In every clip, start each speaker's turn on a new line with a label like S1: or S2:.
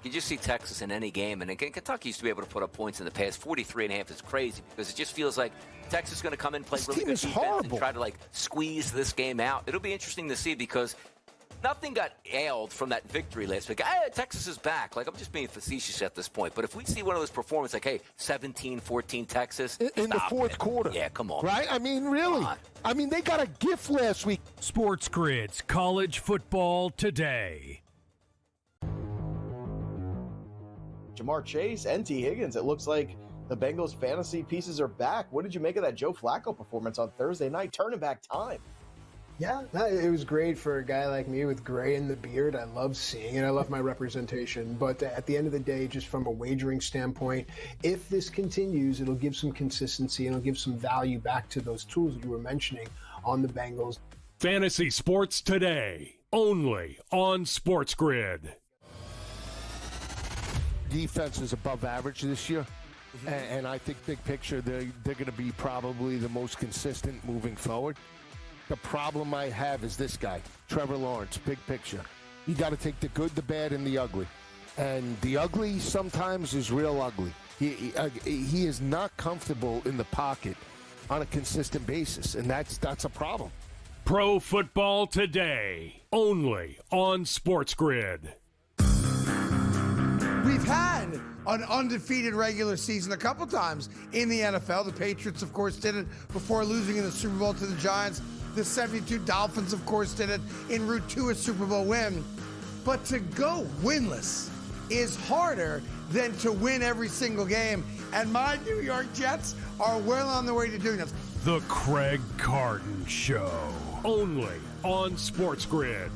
S1: You just see Texas in any game, and again, Kentucky used to be able to put up points in the past. 43.5 is crazy because it just feels like Texas is going to come in, play really good defense, and try to squeeze this game out. It'll be interesting to see because nothing got ailed from that victory last week. Texas is back. I'm just being facetious at this point. But if we see one of those performances 17-14 Texas.
S2: In the fourth quarter.
S1: Yeah, come on.
S2: Right? I mean, really. I mean, they got a gift last week.
S3: SportsGrid's College Football Today.
S4: Jamar Chase and T. Higgins, it looks like the Bengals fantasy pieces are back. What did you make of that Joe Flacco performance on Thursday night? Turning back time.
S5: Yeah, it was great for a guy like me with gray in the beard. I love seeing it. I love my representation. But at the end of the day, just from a wagering standpoint, if this continues, it'll give some consistency and it'll give some value back to those tools that you were mentioning on the Bengals.
S3: Fantasy Sports Today, only on SportsGrid.
S2: Defense is above average this year. And I think big picture, they're going to be probably the most consistent moving forward. The problem I have is this guy, Trevor Lawrence, big picture. You got to take the good, the bad, and the ugly. And the ugly sometimes is real ugly. He is not comfortable in the pocket on a consistent basis, and that's a problem.
S3: Pro Football Today, only on SportsGrid.
S6: We've had an undefeated regular season a couple times in the NFL. The Patriots, of course, did it before losing in the Super Bowl to the Giants. The 72 Dolphins, of course, did it en route to a Super Bowl win. But to go winless is harder than to win every single game. And my New York Jets are well on their way to doing this.
S3: The Craig Carton Show, only on SportsGrid.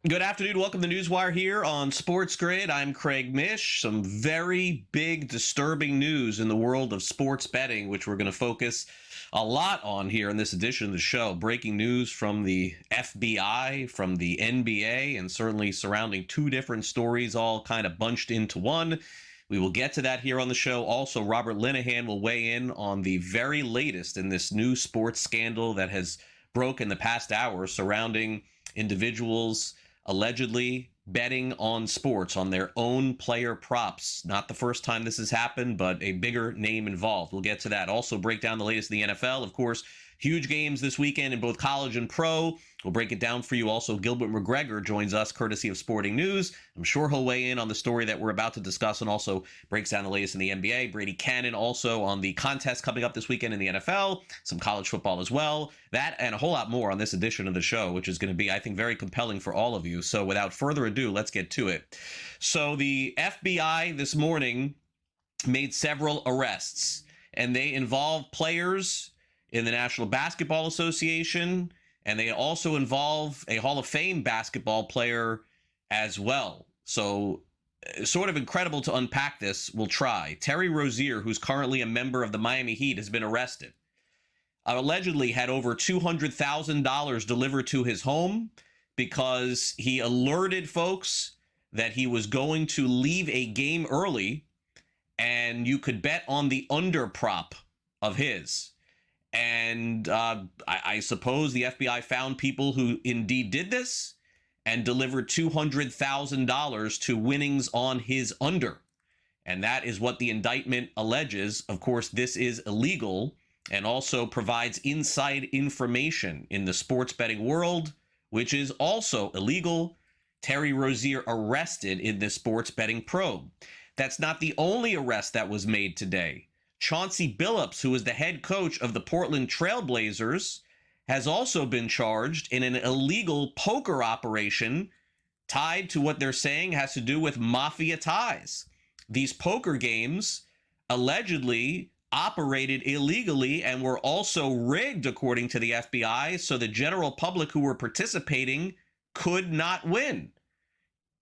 S7: Good afternoon. Welcome to NewsWire here on SportsGrid. I'm Craig Mish. Some very big, disturbing news in the world of sports betting, which we're going to focus a lot on here in this edition of the show. Breaking news from the FBI, from the NBA, and certainly surrounding two different stories all kind of bunched into one. We will get to that here on the show. Also, Robert Linehan will weigh in on the very latest in this new sports scandal that has broke in the past hour surrounding individuals allegedly betting on sports, on their own player props. Not the first time this has happened, but a bigger name involved. We'll get to that. Also break down the latest in the NFL. Of course, huge games this weekend in both college and pro. We'll break it down for you. Also, Gilbert McGregor joins us courtesy of Sporting News. I'm sure he'll weigh in on the story that we're about to discuss and also breaks down the latest in the NBA. Brady Cannon also on the contest coming up this weekend in the NFL, some college football as well. That and a whole lot more on this edition of the show, which is going to be, I think, very compelling for all of you. So without further ado, let's get to it. So the FBI this morning made several arrests, and they involve players in the National Basketball Association, and they also involve a Hall of Fame basketball player as well. So sort of incredible to unpack this. We'll try. Terry Rozier, who's currently a member of the Miami Heat, has been arrested. Allegedly had over $200,000 delivered to his home because he alerted folks that he was going to leave a game early, and you could bet on the under prop of his. And I suppose the FBI found people who indeed did this and delivered $200,000 to winnings on his under. And that is what the indictment alleges. Of course, this is illegal and also provides inside information in the sports betting world, which is also illegal. Terry Rozier arrested in this sports betting probe. That's not the only arrest that was made today. Chauncey Billups, who is the head coach of the Portland Trailblazers, has also been charged in an illegal poker operation tied to what they're saying has to do with mafia ties. These poker games allegedly operated illegally and were also rigged, according to the FBI, so the general public who were participating could not win.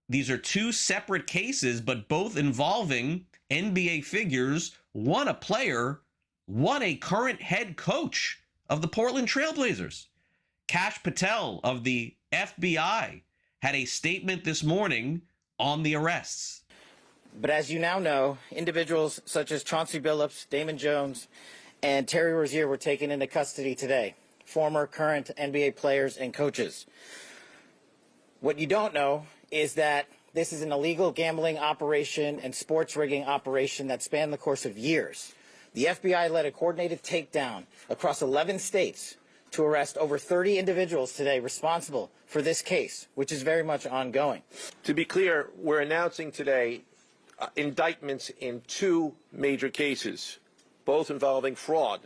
S7: These are two separate cases, but both involving NBA figures won a player, won a current head coach of the Portland Trailblazers. Kash Patel of the FBI had a statement this morning on the arrests.
S8: But as you now know, individuals such as Chauncey Billups, Damon Jones, and Terry Rozier were taken into custody today, former, current NBA players and coaches. What you don't know is that this is an illegal gambling operation and sports rigging operation that spanned the course of years. The FBI led a coordinated takedown across 11 states to arrest over 30 individuals today responsible for this case, which is very much ongoing.
S9: To be clear, we're announcing today indictments in two major cases, both involving fraud.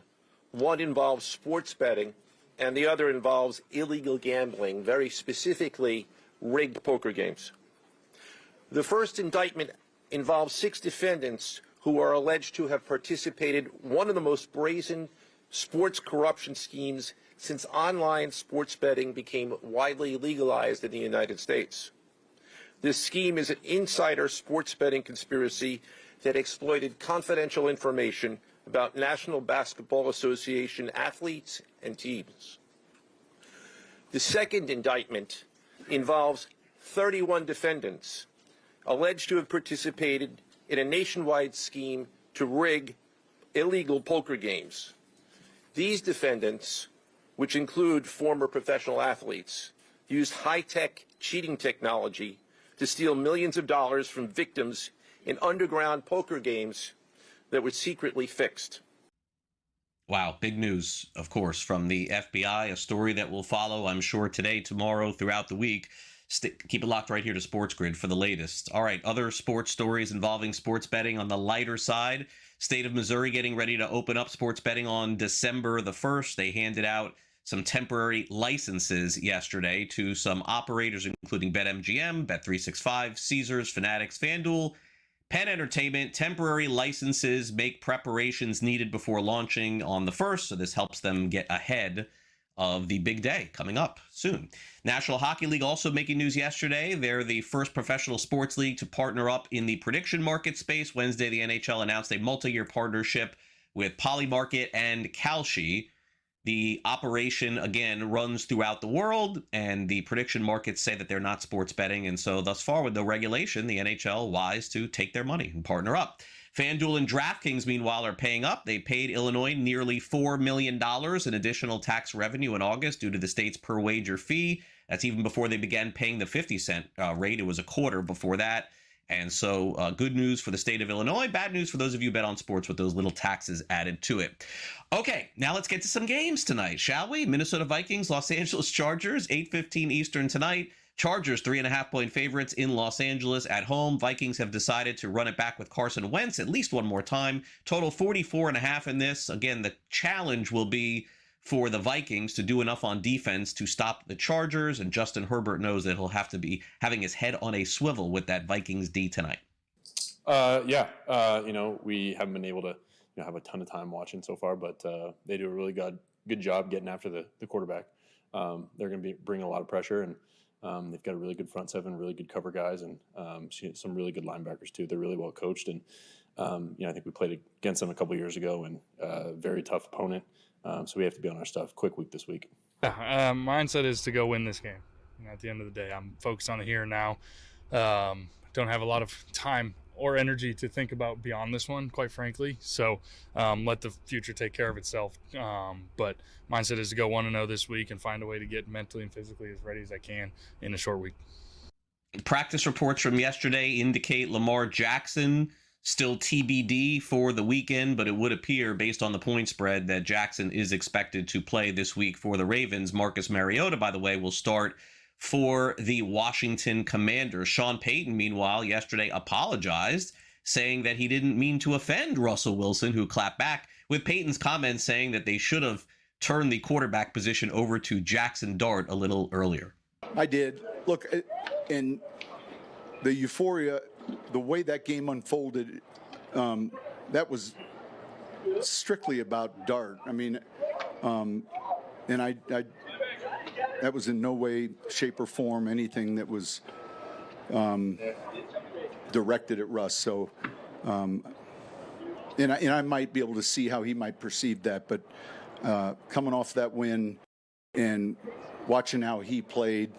S9: One involves sports betting, and the other involves illegal gambling, very specifically rigged poker games. The first indictment involves 6 defendants who are alleged to have participated in one of the most brazen sports corruption schemes since online sports betting became widely legalized in the United States. This scheme is an insider sports betting conspiracy that exploited confidential information about National Basketball Association athletes and teams. The second indictment involves 31 defendants alleged to have participated in a nationwide scheme to rig illegal poker games. These defendants, which include former professional athletes, used high-tech cheating technology to steal millions of dollars from victims in underground poker games that were secretly fixed.
S7: Wow, big news, of course, from the FBI, a story that will follow, I'm sure, today, tomorrow, throughout the week. Keep it locked right here to SportsGrid for the latest. All right, other sports stories involving sports betting on the lighter side. State of Missouri getting ready to open up sports betting on December the 1st. They handed out some temporary licenses yesterday to some operators, including BetMGM, Bet365, Caesars, Fanatics, FanDuel, Penn Entertainment. Temporary licenses make preparations needed before launching on the 1st, so this helps them get ahead of the big day coming up soon. National Hockey League also making news yesterday. They're the first professional sports league to partner up in the prediction market space. Wednesday, the NHL announced a multi-year partnership with Polymarket and Kalshi. The operation, again, runs throughout the world, and the prediction markets say that they're not sports betting. And so thus far, with no regulation, the NHL wise to take their money and partner up. FanDuel and DraftKings, meanwhile, are paying up. They paid Illinois nearly $4 million in additional tax revenue in August due to the state's per wager fee. That's even before they began paying the 50-cent rate. It was a quarter before that. And so good news for the state of Illinois. Bad news for those of you who bet on sports with those little taxes added to it. Okay, now let's get to some games tonight, shall we? Minnesota Vikings, Los Angeles Chargers, 8:15 Eastern tonight. Chargers 3.5-point favorites in Los Angeles at home. Vikings have decided to run it back with Carson Wentz at least one more time. Total 44.5 in this. Again, the challenge will be for the Vikings to do enough on defense to stop the Chargers, and Justin Herbert knows that he'll have to be having his head on a swivel with that Vikings D tonight.
S10: We haven't been able to have a ton of time watching so far, but they do a really good job getting after the quarterback. They're going to bring a lot of pressure, and they've got a really good front seven, really good cover guys, and some really good linebackers too. They're really well coached, and I think we played against them a couple years ago, and very tough opponent. So we have to be on our stuff. Quick week this week.
S11: Mindset is to go win this game. At the end of the day, I'm focused on the here and now. Don't have a lot of time or energy to think about beyond this one, quite frankly. So let the future take care of itself. But mindset is to go 1-0 this week and find a way to get mentally and physically as ready as I can in a short week.
S7: Practice reports from yesterday indicate Lamar Jackson still TBD for the weekend, but it would appear, based on the point spread, that Jackson is expected to play this week for the Ravens. Marcus Mariota, by the way, will start for the Washington Commanders. Sean Payton, meanwhile, yesterday apologized, saying that he didn't mean to offend Russell Wilson, who clapped back, with Payton's comments saying that they should have turned the quarterback position over to Jackson Dart a little earlier.
S12: I did. Look, in the euphoria, the way that game unfolded, that was strictly about Dart. I mean, and I that was in no way, shape, or form anything that was directed at Russ. So and I might be able to see how he might perceive that. But coming off that win and watching how he played,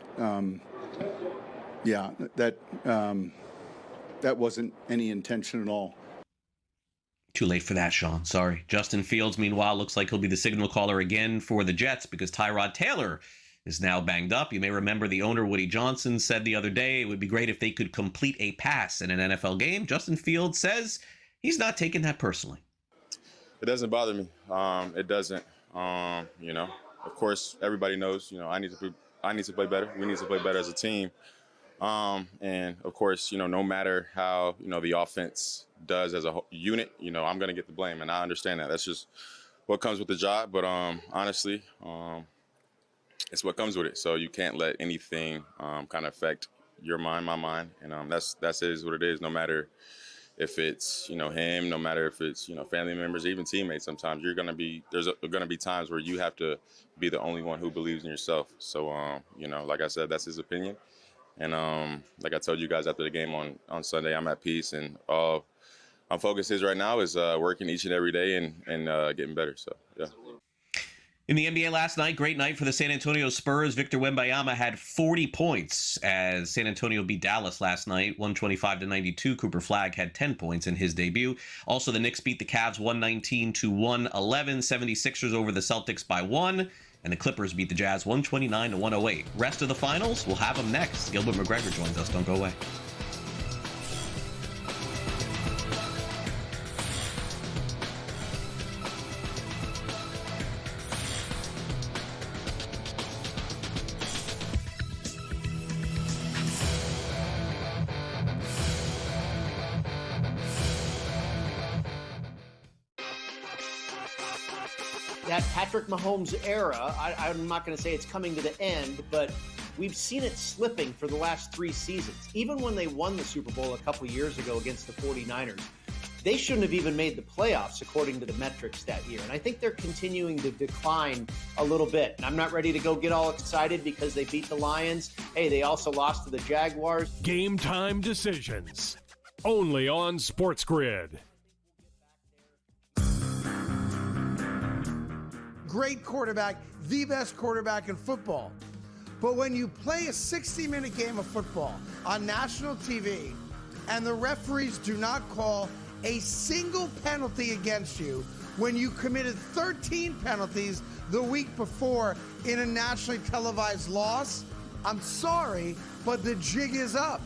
S12: that wasn't any intention at all.
S7: Too late for that, Sean. Sorry. Justin Fields, meanwhile, looks like he'll be the signal caller again for the Jets because Tyrod Taylor is now banged up. You may remember the owner, Woody Johnson, said the other day it would be great if they could complete a pass in an NFL game. Justin Fields says he's not taking that personally.
S13: It doesn't bother me. It doesn't. Of course, everybody knows, I need to play better. We need to play better as a team. And of course, no matter how, the offense does as a unit, I'm going to get the blame. And I understand that. That's just what comes with the job. But honestly, it's what comes with it. So you can't let anything kind of affect your mind, my mind. And that's what it is. No matter if it's, him, no matter if it's, family members, even teammates, sometimes there's going to be times where you have to be the only one who believes in yourself. So, like I said, that's his opinion. And like I told you guys after the game on Sunday, I'm at peace. And all my focus is right now is working each and every day and getting better. So, yeah.
S7: In the NBA last night, great night for the San Antonio Spurs. Victor Wembanyama had 40 points as San Antonio beat Dallas last night, 125-92. Cooper Flagg had 10 points in his debut. Also, the Knicks beat the Cavs 119-111. 76ers over the Celtics by 1. And the Clippers beat the Jazz 129-108. Rest of the finals, we'll have them next. Gilbert McGregor joins us. Don't go away.
S14: That Patrick Mahomes era, I'm not going to say it's coming to the end, but we've seen it slipping for the last 3 seasons. Even when they won the Super Bowl a couple years ago against the 49ers, they shouldn't have even made the playoffs according to the metrics that year. And I think they're continuing to decline a little bit. And I'm not ready to go get all excited because they beat the Lions. Hey, they also lost to the Jaguars.
S3: Game time decisions. Only on SportsGrid.
S6: Great quarterback, the best quarterback in football. But when you play a 60-minute game of football on national TV and the referees do not call a single penalty against you when you committed 13 penalties the week before in a nationally televised loss, I'm sorry, but the jig is up.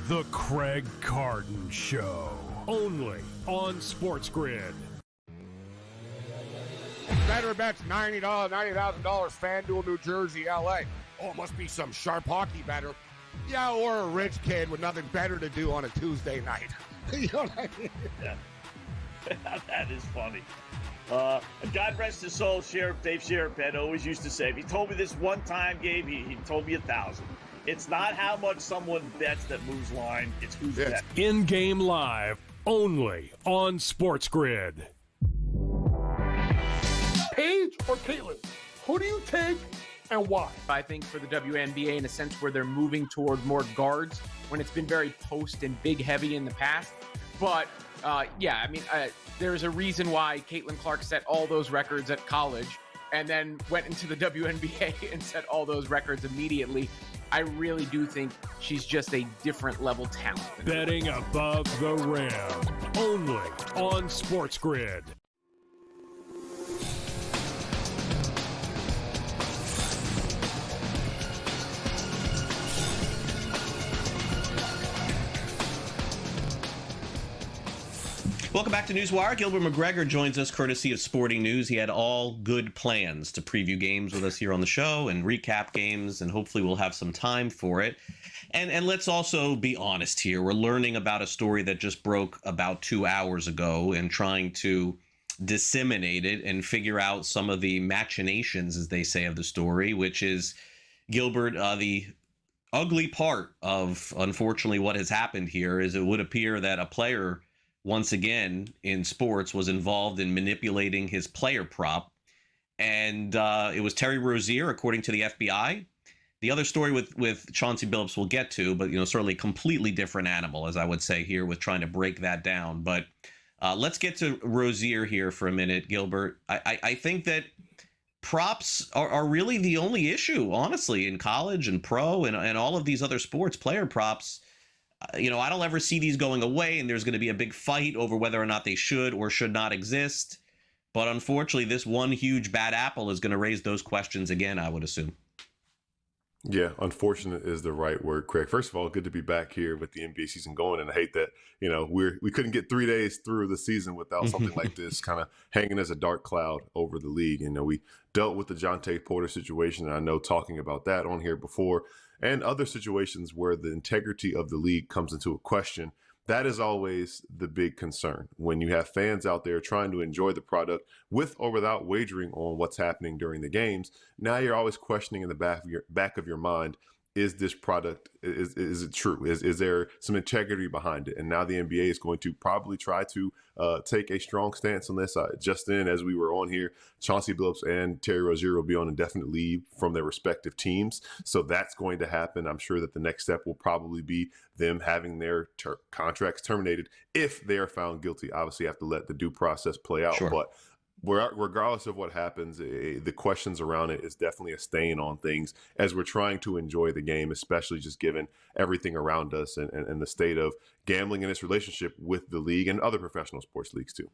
S3: The Craig Carton Show. Only on SportsGrid.
S15: Better bets $90,000 FanDuel, New Jersey, LA. Oh, it must be some sharp hockey better. Yeah, or a rich kid with nothing better to do on a Tuesday night. You know what I mean?
S16: Yeah. That is funny. God rest his soul, Dave Sheridan always used to say, if he told me this one time, Gabe, he told me 1,000. It's not how much someone bets that moves line, it's who's betting.
S3: In-game live, only on SportsGrid.
S15: Paige or Caitlin? Who do you take and why?
S17: I think for the WNBA, in a sense where they're moving toward more guards when it's been very post and big heavy in the past. But there's a reason why Caitlin Clark set all those records at college and then went into the WNBA and set all those records immediately. I really do think she's just a different level talent.
S3: Betting above the rim, only on SportsGrid.
S7: Welcome back to NewsWire. Gilbert McGregor joins us courtesy of Sporting News. He had all good plans to preview games with us here on the show and recap games, and hopefully we'll have some time for it. And let's also be honest here. We're learning about a story that just broke about 2 hours ago and trying to disseminate it and figure out some of the machinations, as they say, of the story, which is, Gilbert, the ugly part of, unfortunately, what has happened here is it would appear that a player, once again, in sports, was involved in manipulating his player prop. And it was Terry Rozier, according to the FBI. The other story with Chauncey Billups we'll get to, but, certainly completely different animal, as I would say here, with trying to break that down. But Let's get to Rozier here for a minute, Gilbert. I think that props are really the only issue, honestly, in college and pro and all of these other sports. Player props, I don't ever see these going away, and there's going to be a big fight over whether or not they should or should not exist. But unfortunately, this one huge bad apple is going to raise those questions again, I would assume.
S18: Yeah, unfortunate is the right word, Craig. First of all, good to be back here with the NBA season going, and I hate that we couldn't get 3 days through the season without something like this kind of hanging as a dark cloud over the league. We dealt with the Jonte Porter situation, and I know talking about that on here before, and other situations where the integrity of the league comes into a question. That is always the big concern when you have fans out there trying to enjoy the product with or without wagering on what's happening during the games. Now you're always questioning in the back of your mind, is this product, is it true? Is there some integrity behind it? And now the NBA is going to probably try to take a strong stance on this. Just in, as we were on here, Chauncey Billups and Terry Rozier will be on indefinite leave from their respective teams. So that's going to happen. I'm sure that the next step will probably be them having their contracts terminated if they are found guilty. Obviously, you have to let the due process play out. Sure. But regardless of what happens, the questions around it is definitely a stain on things as we're trying to enjoy the game, especially just given everything around us and the state of gambling in its relationship with the league and other professional sports leagues too.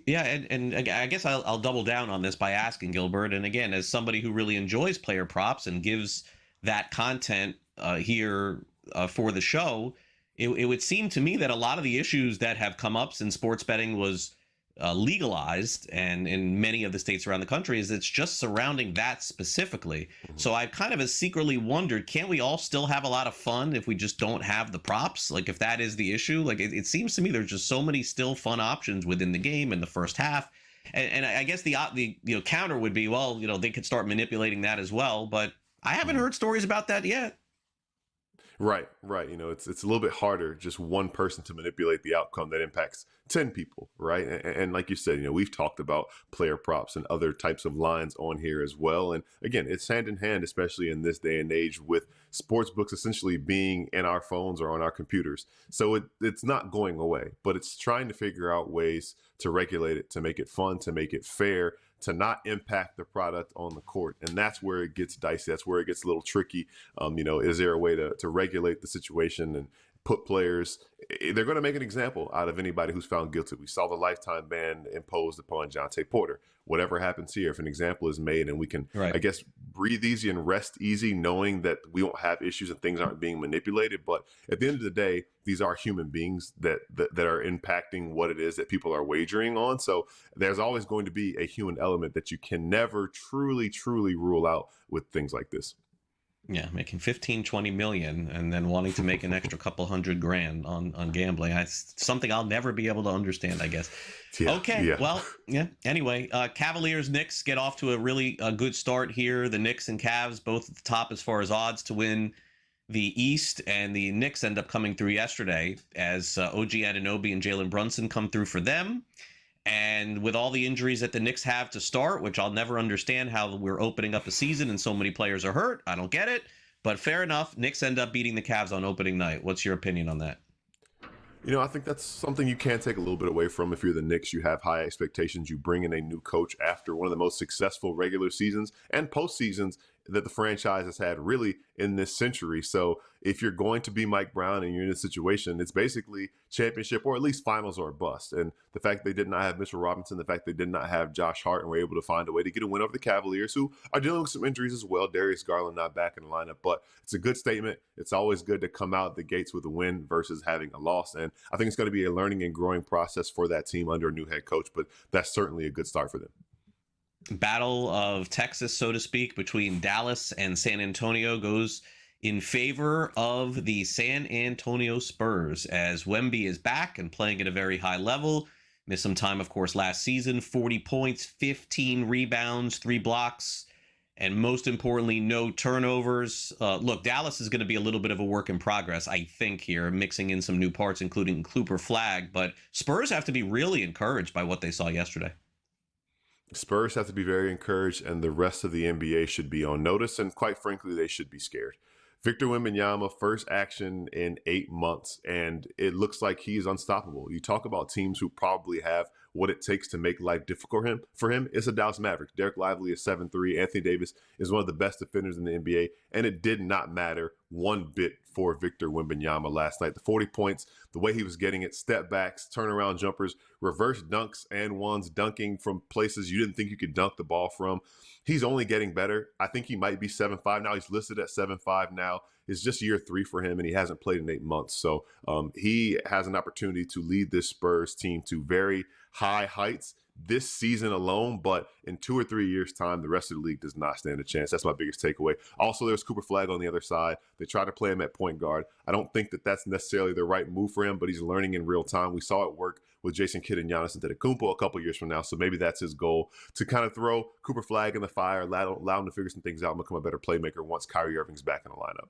S7: Yeah, and I guess I'll double down on this by asking Gilbert, and again, as somebody who really enjoys player props and gives that content here for the show, it would seem to me that a lot of the issues that have come up since sports betting was legalized and in many of the states around the country is it's just surrounding that specifically. Mm-hmm. So I kind of secretly wondered, can't we all still have a lot of fun if we just don't have the props? Like if that is the issue, like it seems to me there's just so many still fun options within the game in the first half. And I guess the counter would be, well, they could start manipulating that as well. But I haven't heard stories about that yet.
S18: Right. It's a little bit harder, just one person to manipulate the outcome that impacts 10 people, right? And like you said, we've talked about player props and other types of lines on here as well. And again, it's hand in hand, especially in this day and age with sports books essentially being in our phones or on our computers. So it's not going away, but it's trying to figure out ways to regulate it, to make it fun, to make it fair, to not impact the product on the court. And that's where it gets dicey. That's where it gets a little tricky. Is there a way to regulate the situation and put players, they're going to make an example out of anybody who's found guilty. We saw the lifetime ban imposed upon Jonte Porter. Whatever happens here, if an example is made and we can, I guess, breathe easy and rest easy, knowing that we won't have issues and things aren't being manipulated. But at the end of the day, these are human beings that are impacting what it is that people are wagering on. So there's always going to be a human element that you can never truly rule out with things like this.
S7: Yeah, making 15-20 million and then wanting to make an extra couple $100,000 on gambling. Something I'll never be able to understand, I guess. Well, anyway, Cavaliers Knicks get off to a really good start here. The Knicks and Cavs both at the top as far as odds to win the East, and the Knicks end up coming through yesterday as OG Anunoby and Jalen Brunson come through for them. And with all the injuries that the Knicks have to start, which I'll never understand how we're opening up a season and so many players are hurt. I don't get it. But fair enough. Knicks end up beating the Cavs on opening night. What's your opinion on that?
S18: I think that's something you can take a little bit away from. If you're the Knicks, you have high expectations. You bring in a new coach after one of the most successful regular seasons and postseasons that the franchise has had really in this century. So if you're going to be Mike Brown and you're in a situation, it's basically championship or at least finals or bust. And the fact they did not have Mitchell Robinson, the fact they did not have Josh Hart and were able to find a way to get a win over the Cavaliers, who are dealing with some injuries as well. Darius Garland not back in the lineup, but it's a good statement. It's always good to come out the gates with a win versus having a loss. And I think it's going to be a learning and growing process for that team under a new head coach, but that's certainly a good start for them.
S7: Battle of Texas, so to speak, between Dallas and San Antonio goes in favor of the San Antonio Spurs as Wemby is back and playing at a very high level. Missed some time, of course, last season. 40 points, 15 rebounds, 3 blocks, and most importantly, no turnovers. Look, Dallas is going to be a little bit of a work in progress, I think, here, mixing in some new parts, including Cooper Flag. But Spurs have to be really encouraged by what they saw yesterday.
S18: Spurs have to be very encouraged, and the rest of the NBA should be on notice, and quite frankly, they should be scared. Victor Wembanyama, first action in 8 months, and it looks like he is unstoppable. You talk about teams who probably have what it takes to make life difficult for him. It's a Dallas Mavericks. Derek Lively is 7'3". Anthony Davis is one of the best defenders in the NBA, and it did not matter one bit for Victor Wembanyama last night. The 40 points, the way he was getting it, step backs, turnaround jumpers, reverse dunks and ones, dunking from places you didn't think you could dunk the ball from. He's only getting better. I think he might be 7'5" now. He's listed at 7'5" now. It's just year 3 for him, and he hasn't played in 8 months. So he has an opportunity to lead this Spurs team to very high heights this season alone, but in 2 or 3 years' time, the rest of the league does not stand a chance. That's my biggest takeaway. Also, there's Cooper Flagg on the other side. They try to play him at point guard. I don't think that that's necessarily the right move for him, but he's learning in real time. We saw it work with Jason Kidd and Giannis Antetokounmpo a couple years from now, so maybe that's his goal, to kind of throw Cooper Flagg in the fire, allow him to figure some things out and become a better playmaker once Kyrie Irving's back in the lineup.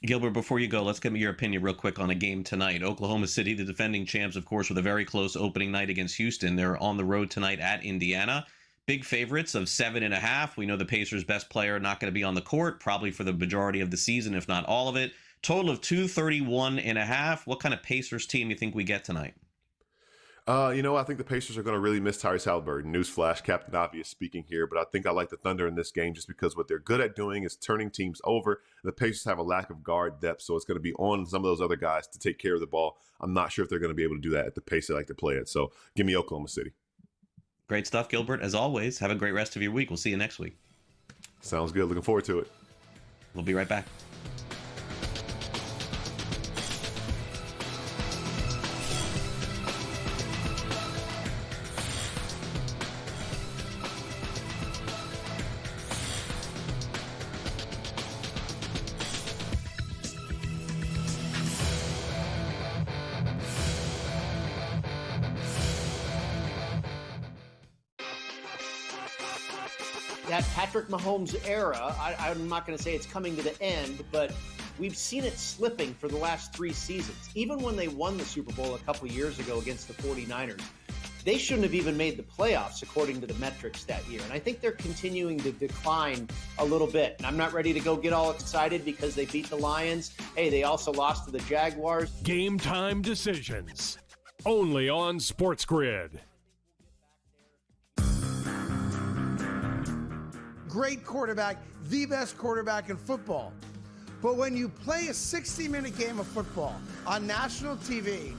S7: Gilbert, before you go, let's give me your opinion real quick on a game tonight. Oklahoma City, the defending champs, of course, with a very close opening night against Houston. They're on the road tonight at Indiana. Big favorites of 7.5. We know the Pacers' best player not going to be on the court, probably for the majority of the season, if not all of it. Total of 231.5. What kind of Pacers team do you think we get tonight?
S18: I think the Pacers are going to really miss Tyrese Halliburton. Newsflash, Captain Obvious speaking here, but I think I like the Thunder in this game just because what they're good at doing is turning teams over. The Pacers have a lack of guard depth, so it's going to be on some of those other guys to take care of the ball. I'm not sure if they're going to be able to do that at the pace they like to play at. So give me Oklahoma City.
S7: Great stuff, Gilbert. As always, have a great rest of your week. We'll see you next week.
S18: Sounds good. Looking forward to it.
S7: We'll be right back.
S14: That Patrick Mahomes era, I'm not going to say it's coming to the end, but we've seen it slipping for the last 3 seasons. Even when they won the Super Bowl a couple years ago against the 49ers, they shouldn't have even made the playoffs according to the metrics that year. And I think they're continuing to decline a little bit. And I'm not ready to go get all excited because they beat the Lions. Hey, they also lost to the Jaguars.
S3: Game time decisions. Only on SportsGrid.
S6: Great quarterback, the best quarterback in football. But when you play a 60-minute game of football on national TV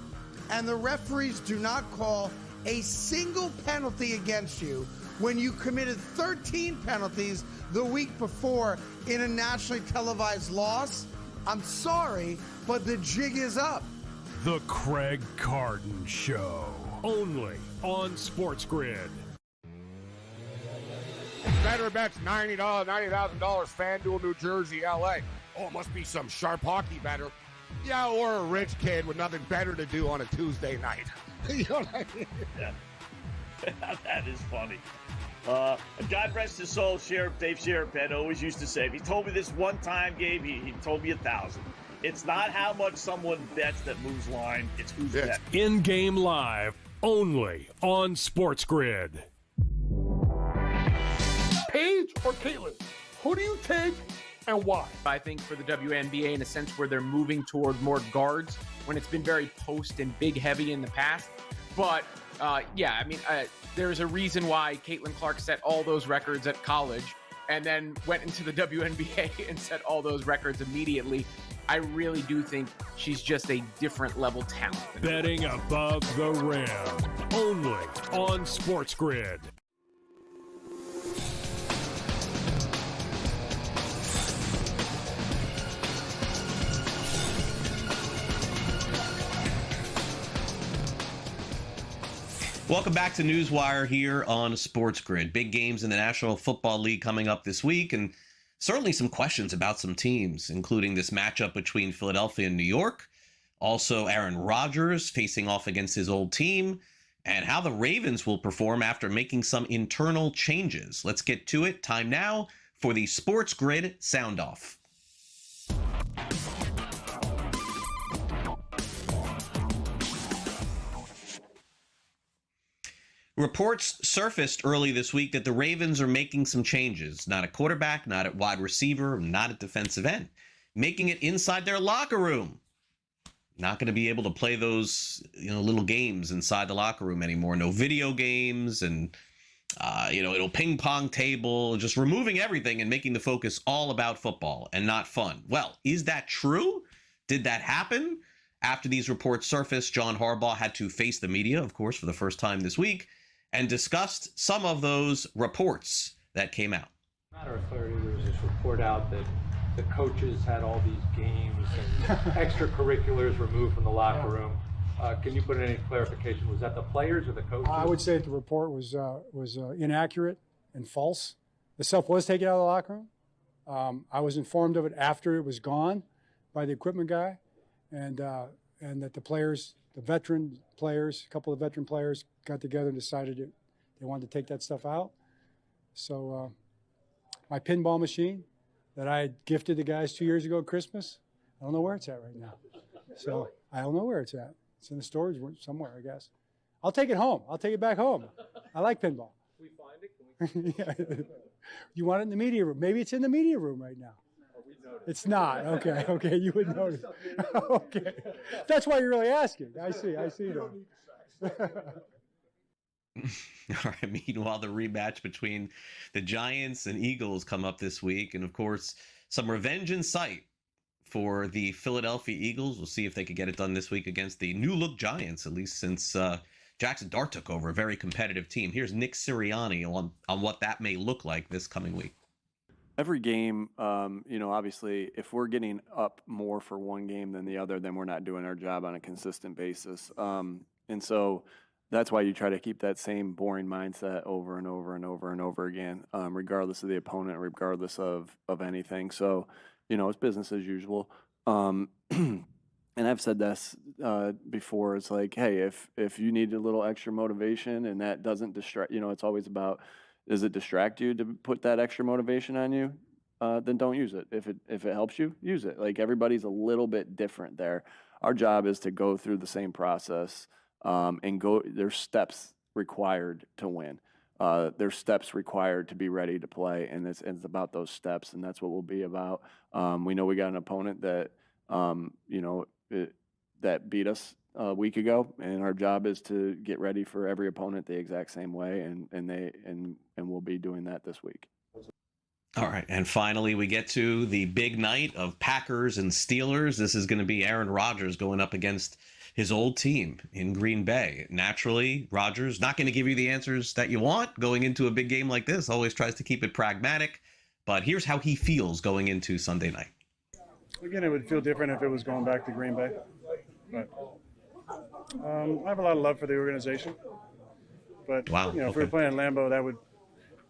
S6: and the referees do not call a single penalty against you when you committed 13 penalties the week before in a nationally televised loss, I'm sorry, but the jig is up.
S3: The Craig Carden Show. Only on SportsGrid.
S15: Better bets, $90,000 FanDuel, New Jersey, LA. Oh, it must be some sharp hockey better. Yeah, or a rich kid with nothing better to do on a Tuesday night. You know what I mean?
S16: Yeah. That is funny. God rest his soul, Dave Sheridan always used to say, if he told me this one time, Gabe, he told me 1,000. It's not how much someone bets that moves line, it's who's bet.
S3: In-game live, only on SportsGrid.
S19: Paige or Caitlin? Who do you take and why?
S17: I think for the WNBA, in a sense where they're moving toward more guards when it's been very post and big heavy in the past. But there's a reason why Caitlin Clark set all those records at college and then went into the WNBA and set all those records immediately. I really do think she's just a different level talent.
S3: Betting above the rim, only on SportsGrid.
S7: Welcome back to NewsWire here on SportsGrid. Big games in the National Football League coming up this week, and certainly some questions about some teams, including this matchup between Philadelphia and New York. Also, Aaron Rodgers facing off against his old team, and how the Ravens will perform after making some internal changes. Let's get to it. Time now for the SportsGrid Sound Off. Reports surfaced early this week that the Ravens are making some changes. Not at quarterback, not at wide receiver, not at defensive end. making it inside their locker room. Not going to be able to play those, little games inside the locker room anymore. No video games and, it'll ping pong table, just removing everything and making the focus all about football and not fun. Well, is that true? Did that happen? After these reports surfaced, John Harbaugh had to face the media, of course, for the first time this week, and discussed some of those reports that came out.
S20: Matter of clarity, there was this report out that the coaches had all these games and extracurriculars removed from the locker room. Can you put in any clarification? Was that the players or the coaches?
S21: I would say that the report was inaccurate and false. The stuff was taken out of the locker room. I was informed of it after it was gone by the equipment guy, and that the players, the veteran players, a couple of veteran players got together and decided they wanted to take that stuff out. So my pinball machine that I had gifted the guys 2 years ago at Christmas, I don't know where it's at right now. So I don't know where it's at. It's in the storage room somewhere, I guess. I'll take it home. I'll take it back home. I like pinball.
S20: Can we find it?
S21: Yeah. You want it in the media room? Maybe it's in the media room right now. It's not. Okay, you would notice. Okay. That's why you're really asking. I see that.
S7: All right, meanwhile, the rematch between the Giants and Eagles come up this week. And, of course, some revenge in sight for the Philadelphia Eagles. We'll see if they could get it done this week against the new-look Giants, at least since Jackson Dart took over, a very competitive team. Here's Nick Sirianni on what that may look like this coming week.
S10: Every game, obviously, if we're getting up more for one game than the other, then we're not doing our job on a consistent basis. And so that's why you try to keep that same boring mindset over and over and over and over again, regardless of the opponent, regardless of anything. So, it's business as usual. And I've said this before. It's like, hey, if you need a little extra motivation and that doesn't distract, it's always about, does it distract you to put that extra motivation on you? Then don't use it. If it helps you, use it. Like, everybody's a little bit different there. Our job is to go through the same process and go. There's steps required to win. There's steps required to be ready to play, and it's about those steps, and that's what we'll be about. We know we got an opponent that that beat us a week ago, and our job is to get ready for every opponent the exact same way, and we'll be doing that this week.
S7: All right, and finally we get to the big night of Packers and Steelers. This is going to be Aaron Rodgers going up against his old team in Green Bay. Naturally, Rodgers not going to give you the answers that you want going into a big game like this. Always tries to keep it pragmatic, but here's how he feels going into Sunday night.
S22: Again, it would feel different if it was going back to Green Bay, but I have a lot of love for the organization. But
S7: wow,
S22: if we were playing Lambeau, that would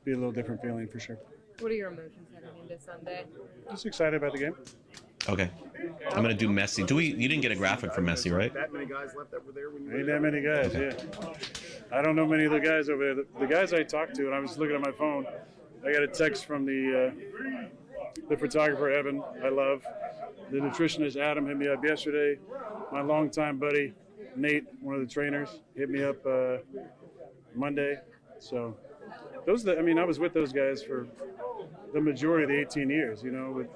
S22: be a little different feeling for sure.
S23: What are your emotions heading into Sunday?
S22: Just excited about the game.
S7: Okay. I'm going to do Messi. You didn't get a graphic for Messi, right?
S22: That many guys left that were there when you ain't that many guys, yeah. I don't know many of the guys over there. The guys I talked to, and I was looking at my phone, I got a text from the photographer, Evan, I love. The nutritionist, Adam, hit me up yesterday. My longtime buddy, Nate, one of the trainers, hit me up Monday. So I was with those guys for the majority of the 18 years, with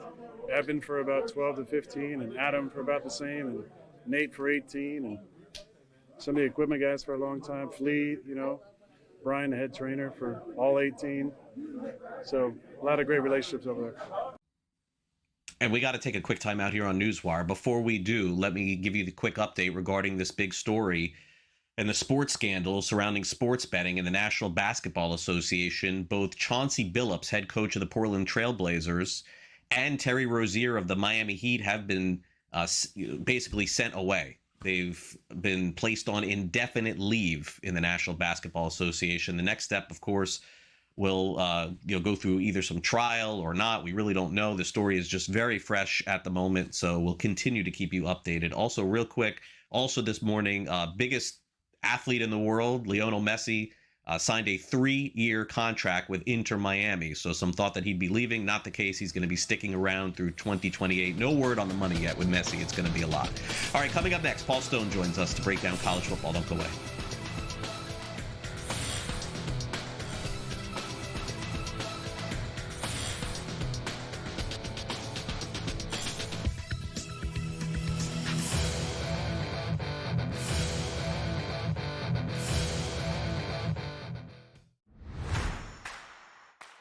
S22: Evan for about 12 to 15 and Adam for about the same and Nate for 18 and some of the equipment guys for a long time, Flea, Brian, the head trainer for all 18. So a lot of great relationships over there.
S7: And we got to take a quick time out here on NewsWire. Before we do, let me give you the quick update regarding this big story and the sports scandal surrounding sports betting in the National Basketball Association. Both Chauncey Billups, head coach of the Portland Trailblazers, and Terry Rozier of the Miami Heat have been basically sent away. They've been placed on indefinite leave in the National Basketball Association. The next step, of course, will go through either some trial or not. We really don't know. The story is just very fresh at the moment, so we'll continue to keep you updated. Also, real quick, this morning, biggest athlete in the world, Lionel Messi, signed a 3-year contract with Inter Miami. So some thought that he'd be leaving. Not the case. He's going to be sticking around through 2028. No word on the money yet with Messi. It's going to be a lot. All right, coming up next, Paul Stone joins us to break down college football. Don't go away.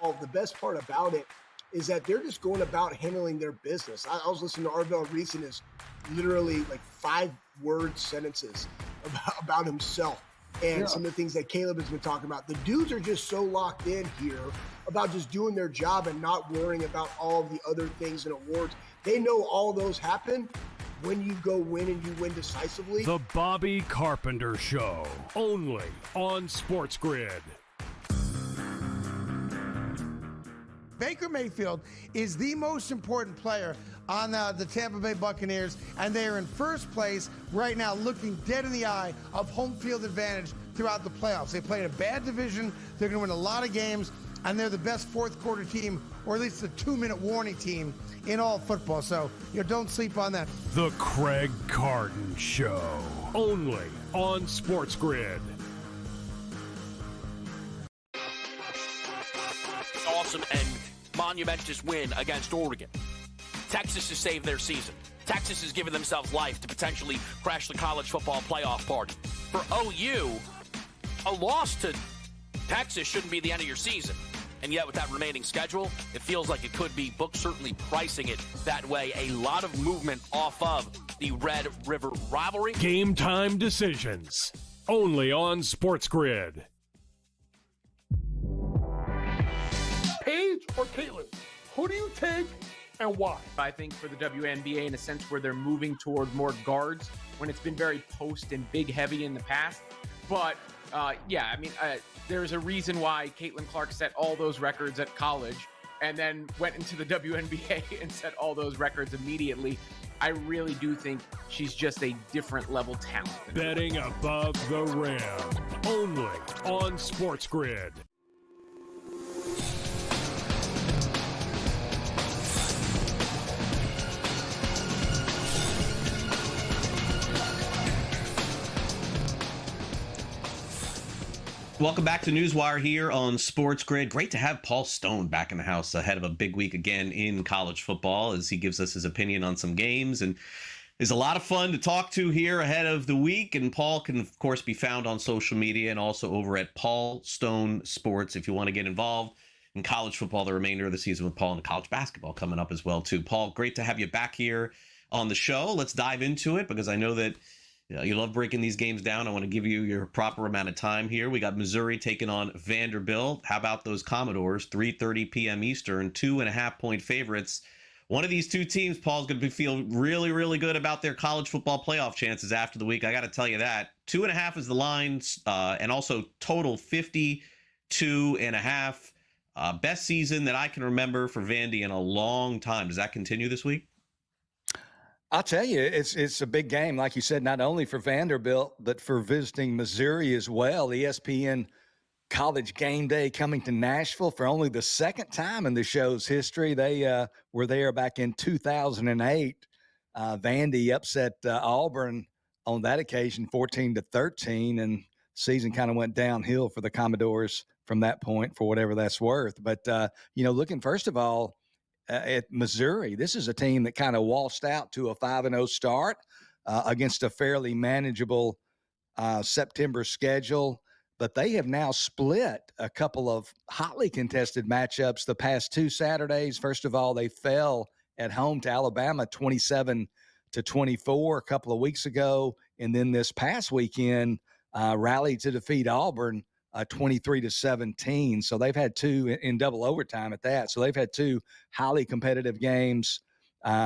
S1: The best part about it is that they're just going about handling their business. I was listening to Arvell Reese and his literally like 5-word sentences about himself and some of the things that Caleb has been talking about. The dudes are just so locked in here about just doing their job and not worrying about all the other things and awards. They know all those happen when you go win and you win decisively.
S3: The Bobby Carpenter Show, only on SportsGrid.
S6: Baker Mayfield is the most important player on the Tampa Bay Buccaneers, and they are in first place right now, looking dead in the eye of home field advantage throughout the playoffs. They play in a bad division. They're going to win a lot of games, and they're the best fourth-quarter team, or at least the 2-minute warning team in all football. So, don't sleep on that.
S3: The Craig Carton Show, only on SportsGrid.
S4: Awesome and monumentous win against Oregon. Texas has saved their season. Texas has given themselves life to potentially crash the college football playoff party. For OU, a loss to Texas shouldn't be the end of your season. And yet with that remaining schedule, it feels like it could be. Books certainly pricing it that way. A lot of movement off of the Red River rivalry.
S3: Game time decisions, only on SportsGrid.
S19: Paige or Caitlin? Who do you take and why?
S17: I think for the WNBA, in a sense where they're moving toward more guards when it's been very post and big heavy in the past. But there's a reason why Caitlin Clark set all those records at college and then went into the WNBA and set all those records immediately. I really do think she's just a different level talent.
S3: Betting above the rim, only on SportsGrid.
S7: Welcome back to NewsWire here on SportsGrid. Great to have Paul Stone back in the house ahead of a big week again in college football as he gives us his opinion on some games. And is a lot of fun to talk to here ahead of the week. And Paul can, of course, be found on social media and also over at Paul Stone Sports if you want to get involved in college football the remainder of the season with Paul, and college basketball coming up as well, too. Paul, great to have you back here on the show. Let's dive into it because I know that you love breaking these games down. I want to give you your proper amount of time here. We got Missouri taking on Vanderbilt. How about those Commodores? 3:30 p.m. Eastern, 2.5-point favorites. One of these two teams, Paul's going to feel really, really good about their college football playoff chances after the week. I got to tell you that. 2.5 is the line, and also total 52.5. Best season that I can remember for Vandy in a long time. Does that continue this week?
S5: I'll tell you, it's a big game, like you said, not only for Vanderbilt, but for visiting Missouri as well. ESPN College Game Day coming to Nashville for only the second time in the show's history. They were there back in 2008. Vandy upset Auburn on that occasion, 14-13, and season kind of went downhill for the Commodores from that point, for whatever that's worth. But, looking first of all, at Missouri, this is a team that kind of waltzed out to a 5-0 start against a fairly manageable September schedule. But they have now split a couple of hotly contested matchups the past two Saturdays. First of all, they fell at home to Alabama 27-24 a couple of weeks ago. And then this past weekend, rallied to defeat Auburn 23-17. So they've had two in double overtime at that. So they've had two highly competitive games,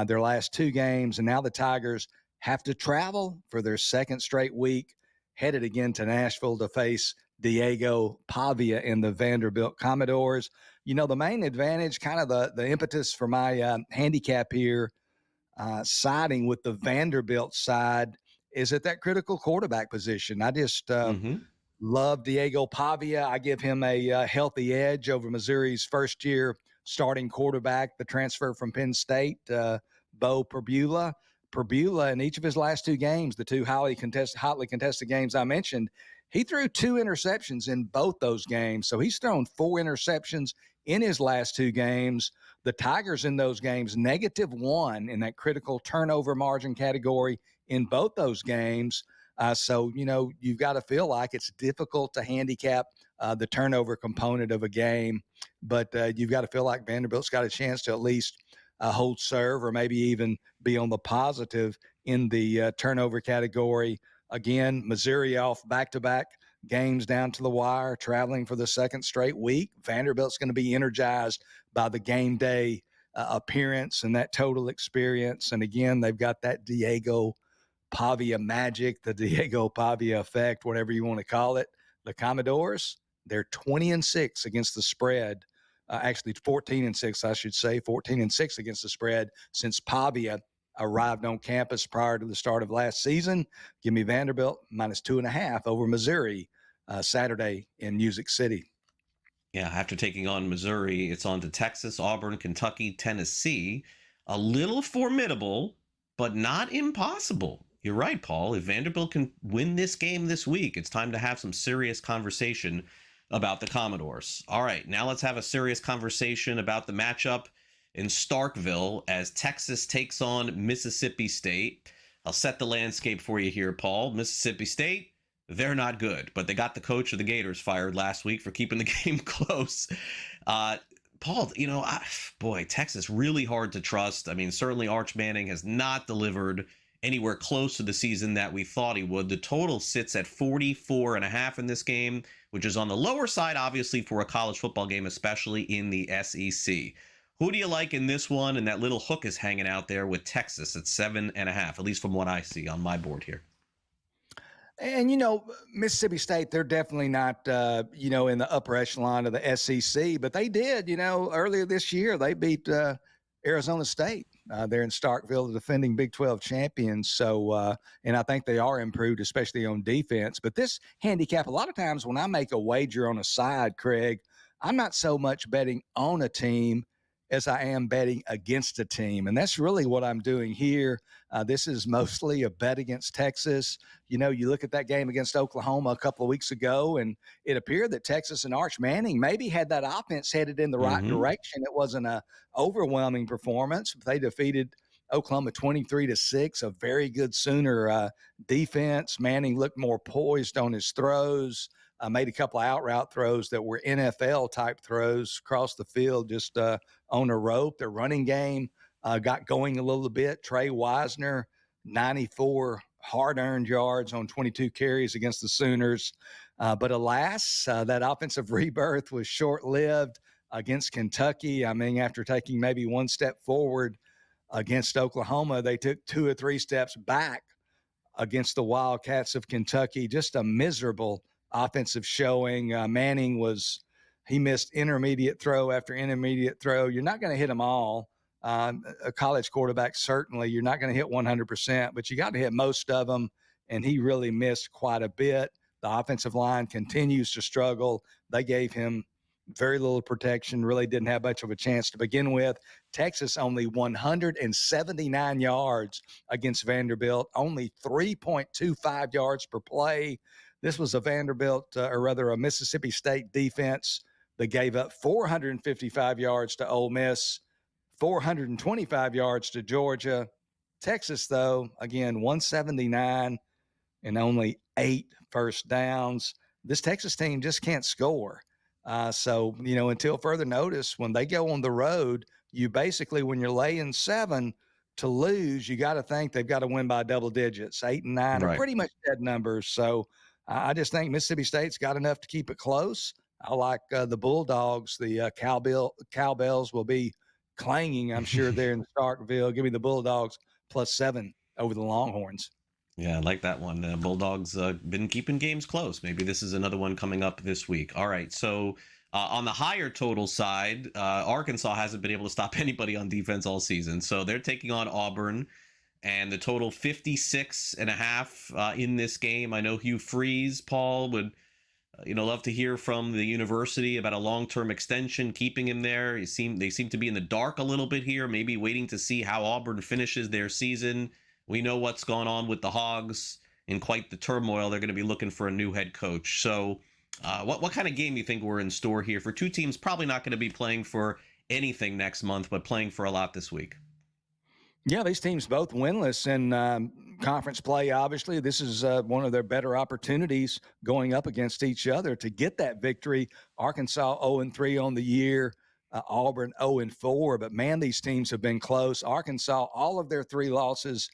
S5: their last two games. And now the Tigers have to travel for their second straight week, headed again to Nashville to face Diego Pavia and the Vanderbilt Commodores. The main advantage, kind of the impetus for my handicap here, siding with the Vanderbilt side, is at that critical quarterback position. I just love Diego Pavia. I give him a healthy edge over Missouri's first-year starting quarterback, the transfer from Penn State, Bo Perbula. Perbula, in each of his last two games, the two hotly contested games I mentioned, he threw 2 interceptions in both those games. So he's thrown 4 interceptions in his last 2 games. The Tigers in those games, -1 in that critical turnover margin category in both those games. So, you've got to feel like it's difficult to handicap the turnover component of a game. But you've got to feel like Vanderbilt's got a chance to at least hold serve or maybe even be on the positive in the turnover category. Again, Missouri off back-to-back games down to the wire, traveling for the second straight week. Vanderbilt's going to be energized by the game day appearance and that total experience. And again, they've got that Diego Pavia magic, the Diego Pavia effect, whatever you want to call it. The Commodores, they're 20-6 against the spread. Actually 14-6, I should say, 14-6 against the spread since Pavia arrived on campus prior to the start of last season. Give me Vanderbilt -2.5 over Missouri Saturday in Music City.
S7: Yeah, after taking on Missouri, it's on to Texas, Auburn, Kentucky, Tennessee. A little formidable, but not impossible. You're right, Paul. If Vanderbilt can win this game this week, it's time to have some serious conversation about the Commodores. All right, now let's have a serious conversation about the matchup in Starkville as Texas takes on Mississippi State. I'll set the landscape for you here, Paul. Mississippi State, they're not good, but they got the coach of the Gators fired last week for keeping the game close. Paul, Texas really hard to trust. I mean, certainly Arch Manning has not delivered anywhere close to the season that we thought he would. The total sits at 44.5 in this game, which is on the lower side, obviously, for a college football game, especially in the SEC. Who do you like in this one? And that little hook is hanging out there with Texas at 7.5, at least from what I see on my board here.
S5: And, Mississippi State, they're definitely not, in the upper echelon of the SEC, but they did, earlier this year, they beat Arizona State. They're in Starkville, the defending Big 12 champions. So, and I think they are improved, especially on defense. But this handicap, a lot of times when I make a wager on a side, Craig, I'm not so much betting on a team as I am betting against a team. And that's really what I'm doing here. This is mostly a bet against Texas. You look at that game against Oklahoma a couple of weeks ago, and it appeared that Texas and Arch Manning maybe had that offense headed in the right direction. It wasn't an overwhelming performance. They defeated Oklahoma 23-6, a very good Sooner defense. Manning looked more poised on his throws. Made a couple of out route throws that were NFL-type throws across the field, just on a rope. Their running game got going a little bit. Trey Wisner, 94 hard-earned yards on 22 carries against the Sooners. But alas, that offensive rebirth was short-lived against Kentucky. I mean, after taking maybe one step forward against Oklahoma, they took 2 or 3 steps back against the Wildcats of Kentucky. Just a miserable offensive showing. Manning he missed intermediate throw after intermediate throw. You're not going to hit them all. A college quarterback, certainly, you're not going to hit 100%, but you got to hit most of them, and he really missed quite a bit. The offensive line continues to struggle. They gave him very little protection, really didn't have much of a chance to begin with. Texas only 179 yards against Vanderbilt, only 3.25 yards per play. This was a a Mississippi State defense that gave up 455 yards to Ole Miss, 425 yards to Georgia. Texas, though, again, 179 and only 8 first downs. This Texas team just can't score. So, until further notice, when they go on the road, you basically, when you're laying 7 to lose, you got to think they've got to win by double digits. 8 and 9 are pretty much dead numbers. So I just think Mississippi State's got enough to keep it close. I like the Bulldogs. The cowbells will be clanging, I'm sure, there in Starkville. Give me the Bulldogs +7 over the Longhorns.
S7: Yeah, I like that one. Bulldogs been keeping games close. Maybe this is another one coming up this week. All right, so on the higher total side, Arkansas hasn't been able to stop anybody on defense all season. So they're taking on Auburn, and the total 56.5 in this game. I know Hugh Freeze, Paul, would love to hear from the university about a long-term extension, keeping him there. They seem to be in the dark a little bit here, maybe waiting to see how Auburn finishes their season. We know what's going on with the Hogs in quite the turmoil. They're going to be looking for a new head coach. So what kind of game do you think we're in store here for two teams probably not going to be playing for anything next month, but playing for a lot this week?
S5: Yeah, these teams both winless in conference play. Obviously, this is one of their better opportunities going up against each other to get that victory. Arkansas 0-3 on the year, Auburn 0-4. But man, these teams have been close. Arkansas, all of their 3 losses,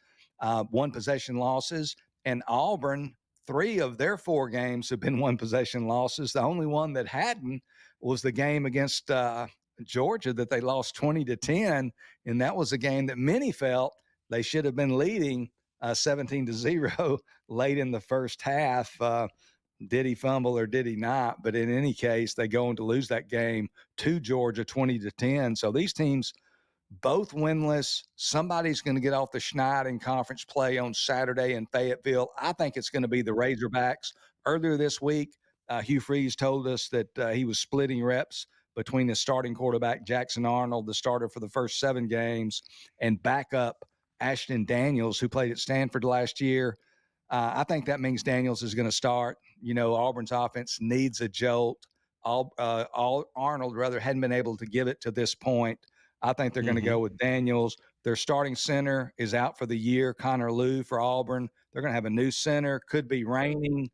S5: one possession losses, and Auburn, 3 of their 4 games have been one possession losses. The only one that hadn't was the game against Georgia that they lost 20-10. And that was a game that many felt they should have been leading 17-0 late in the first half. Did he fumble or did he not? But in any case, they go on to lose that game to Georgia 20-10. So these teams both winless. Somebody's going to get off the schneid in conference play on Saturday in Fayetteville. I think it's going to be the Razorbacks. Earlier this week, Hugh Freeze told us that he was splitting reps between his starting quarterback, Jackson Arnold, the starter for the first 7 games, and backup Ashton Daniels, who played at Stanford last year. I think that means Daniels is going to start. You know, Auburn's offense needs a jolt. Arnold, rather, hadn't been able to give it to this point. I think they're going to go with Daniels. Their starting center is out for the year, Connor Lew for Auburn. They're going to have a new center. Could be raining.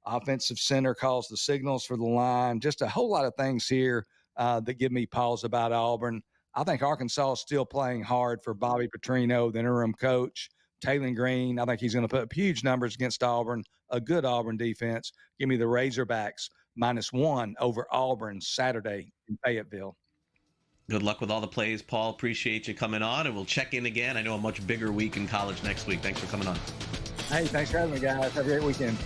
S5: Offensive center calls the signals for the line. Just a whole lot of things here that give me pause about Auburn. I think Arkansas is still playing hard for Bobby Petrino, the interim coach. Taylor Green, I think he's going to put up huge numbers against Auburn, a good Auburn defense. Give me the Razorbacks -1 over Auburn Saturday in Fayetteville.
S7: Good luck with all the plays, Paul. Appreciate you coming on, and we'll check in again. I know a much bigger week in college next week. Thanks for coming on.
S5: Hey, thanks for having me, guys. Have a great weekend.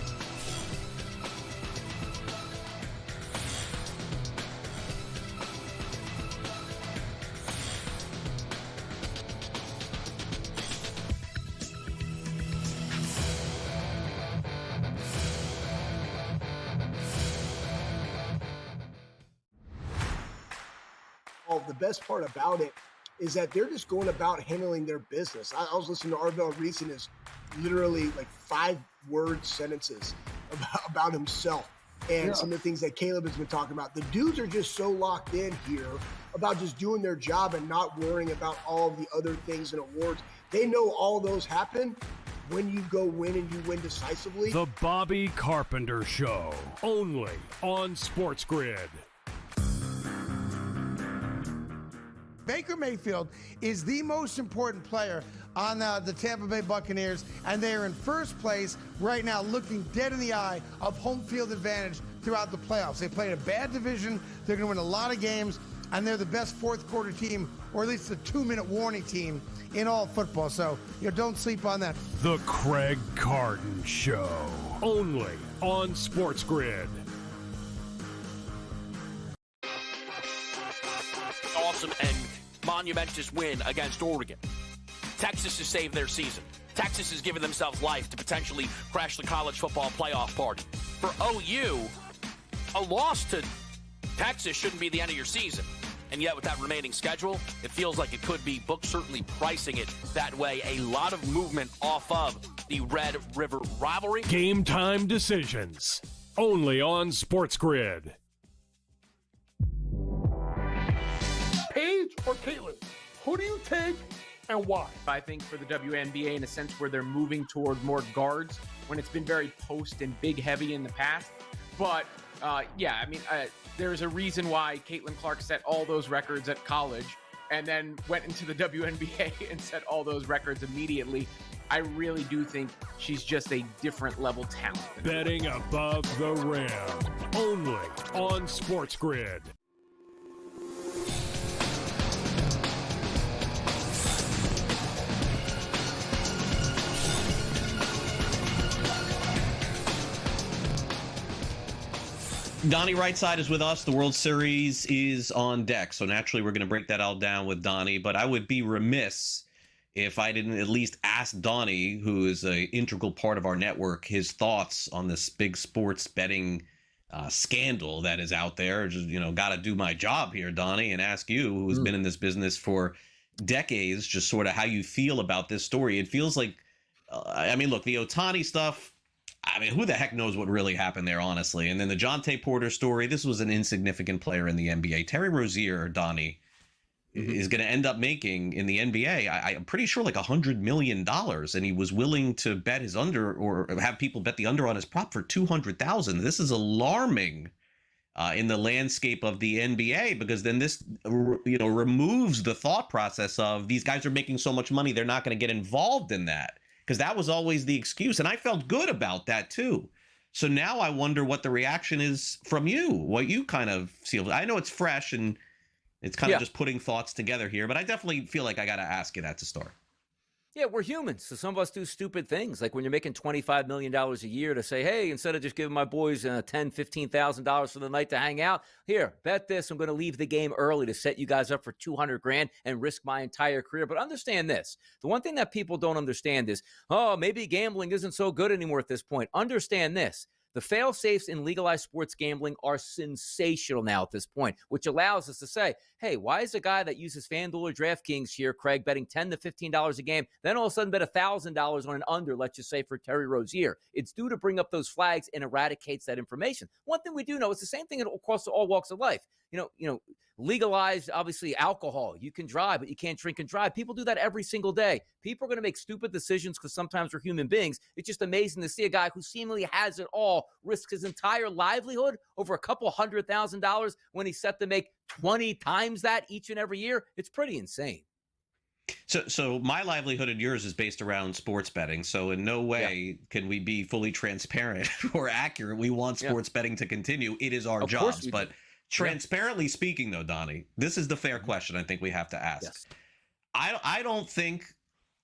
S1: The best part about it is that they're just going about handling their business. I was listening to Arvell Reese and his literally like 5-word sentences about himself and some of the things that Caleb has been talking about. The dudes are just so locked in here about just doing their job and not worrying about all the other things and awards. They know all those happen when you go win and you win decisively.
S3: The Bobby Carpenter Show, only on SportsGrid.
S6: Baker Mayfield is the most important player on the Tampa Bay Buccaneers, and they are in first place right now, looking dead in the eye of home field advantage throughout the playoffs. They played a bad division. They're going to win a lot of games, and they're the best fourth-quarter team, or at least the 2-minute warning team in all football. So, don't sleep on that.
S3: The Craig Carton Show, only on SportsGrid.
S4: Awesome and monumentous win against Oregon. Texas has saved their season. Texas has given themselves life to potentially crash the college football playoff party. For OU, a loss to Texas shouldn't be the end of your season. And yet with that remaining schedule, it feels like it could be. Books certainly pricing it that way. A lot of movement off of the Red River rivalry.
S3: Game time decisions, only on SportsGrid.
S19: Paige or Caitlin? Who do you take and why?
S17: I think for the WNBA, in a sense where they're moving toward more guards when it's been very post and big heavy in the past. But there's a reason why Caitlin Clark set all those records at college and then went into the WNBA and set all those records immediately. I really do think she's just a different level talent.
S3: Betting above the rim, only on SportsGrid.
S7: Donnie Rightside is with us. The World Series is on deck. So naturally, we're going to break that all down with Donnie. But I would be remiss if I didn't at least ask Donnie, who is an integral part of our network, his thoughts on this big sports betting scandal that is out there. Just, got to do my job here, Donnie, and ask you, who's been in this business for decades, just sort of how you feel about this story. It feels like, look, the Ohtani stuff, who the heck knows what really happened there, honestly. And then the Jonte Porter story, this was an insignificant player in the NBA. Terry Rozier, Donnie, is going to end up making in the NBA. I'm pretty sure like $100 million, and he was willing to bet his under or have people bet the under on his prop for 200,000. This is alarming in the landscape of the NBA, because then this removes the thought process of these guys are making so much money they're not going to get involved in that, because that was always the excuse, and I felt good about that too. So now I wonder what the reaction is from you, what you kind of see. I know it's fresh and it's kind of just putting thoughts together here, but I definitely feel like I got to ask you that to start.
S2: Yeah, we're humans, so some of us do stupid things. Like when you're making $25 million a year, to say, hey, instead of just giving my boys $10,000, $15,000 for the night to hang out, here, bet this. I'm going to leave the game early to set you guys up for $200,000 and risk my entire career. But understand this. The one thing that people don't understand is, oh, maybe gambling isn't so good anymore at this point. Understand this. The fail-safes in legalized sports gambling are sensational now at this point, which allows us to say, hey, why is a guy that uses FanDuel or DraftKings here, Craig, betting $10 to $15 a game, then all of a sudden bet $1,000 on an under, let's just say, for Terry Rozier? It's due to bring up those flags and eradicates that information. One thing we do know, it's the same thing across all walks of life. Legalized, obviously, alcohol. You can drive, but you can't drink and drive. People do that every single day. People are going to make stupid decisions because sometimes we're human beings. It's just amazing to see a guy who seemingly has it all risk his entire livelihood over a couple $100,000 when he's set to make 20 times that each and every year. It's pretty insane.
S7: So my livelihood and yours is based around sports betting. So in no way can we be fully transparent or accurate. We want sports betting to continue. It is our jobs, but transparently speaking, though, Donnie, this is the fair question I think we have to ask. Yes. I don't think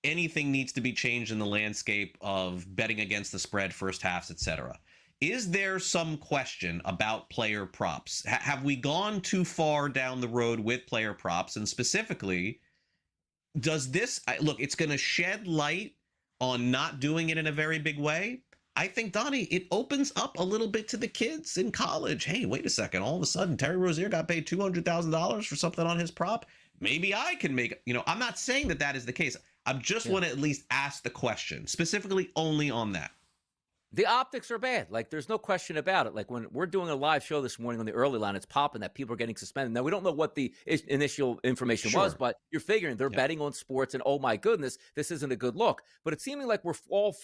S7: anything needs to be changed in the landscape of betting against the spread, first halves, etc. Is there some question about player props? Have we gone too far down the road with player props? And specifically, does this look, it's going to shed light on not doing it in a very big way. I think, Donnie, it opens up a little bit to the kids in college. Hey, wait a second. All of a sudden, Terry Rozier got paid $200,000 for something on his prop. Maybe I can make, I'm not saying that is the case. I just want to at least ask the question, specifically only on that.
S2: The optics are bad. Like, there's no question about it. Like, when we're doing a live show this morning on the early line, it's popping that people are getting suspended. Now, we don't know what the initial information was, but you're figuring they're betting on sports, and oh my goodness, this isn't a good look. But it's seeming like we're all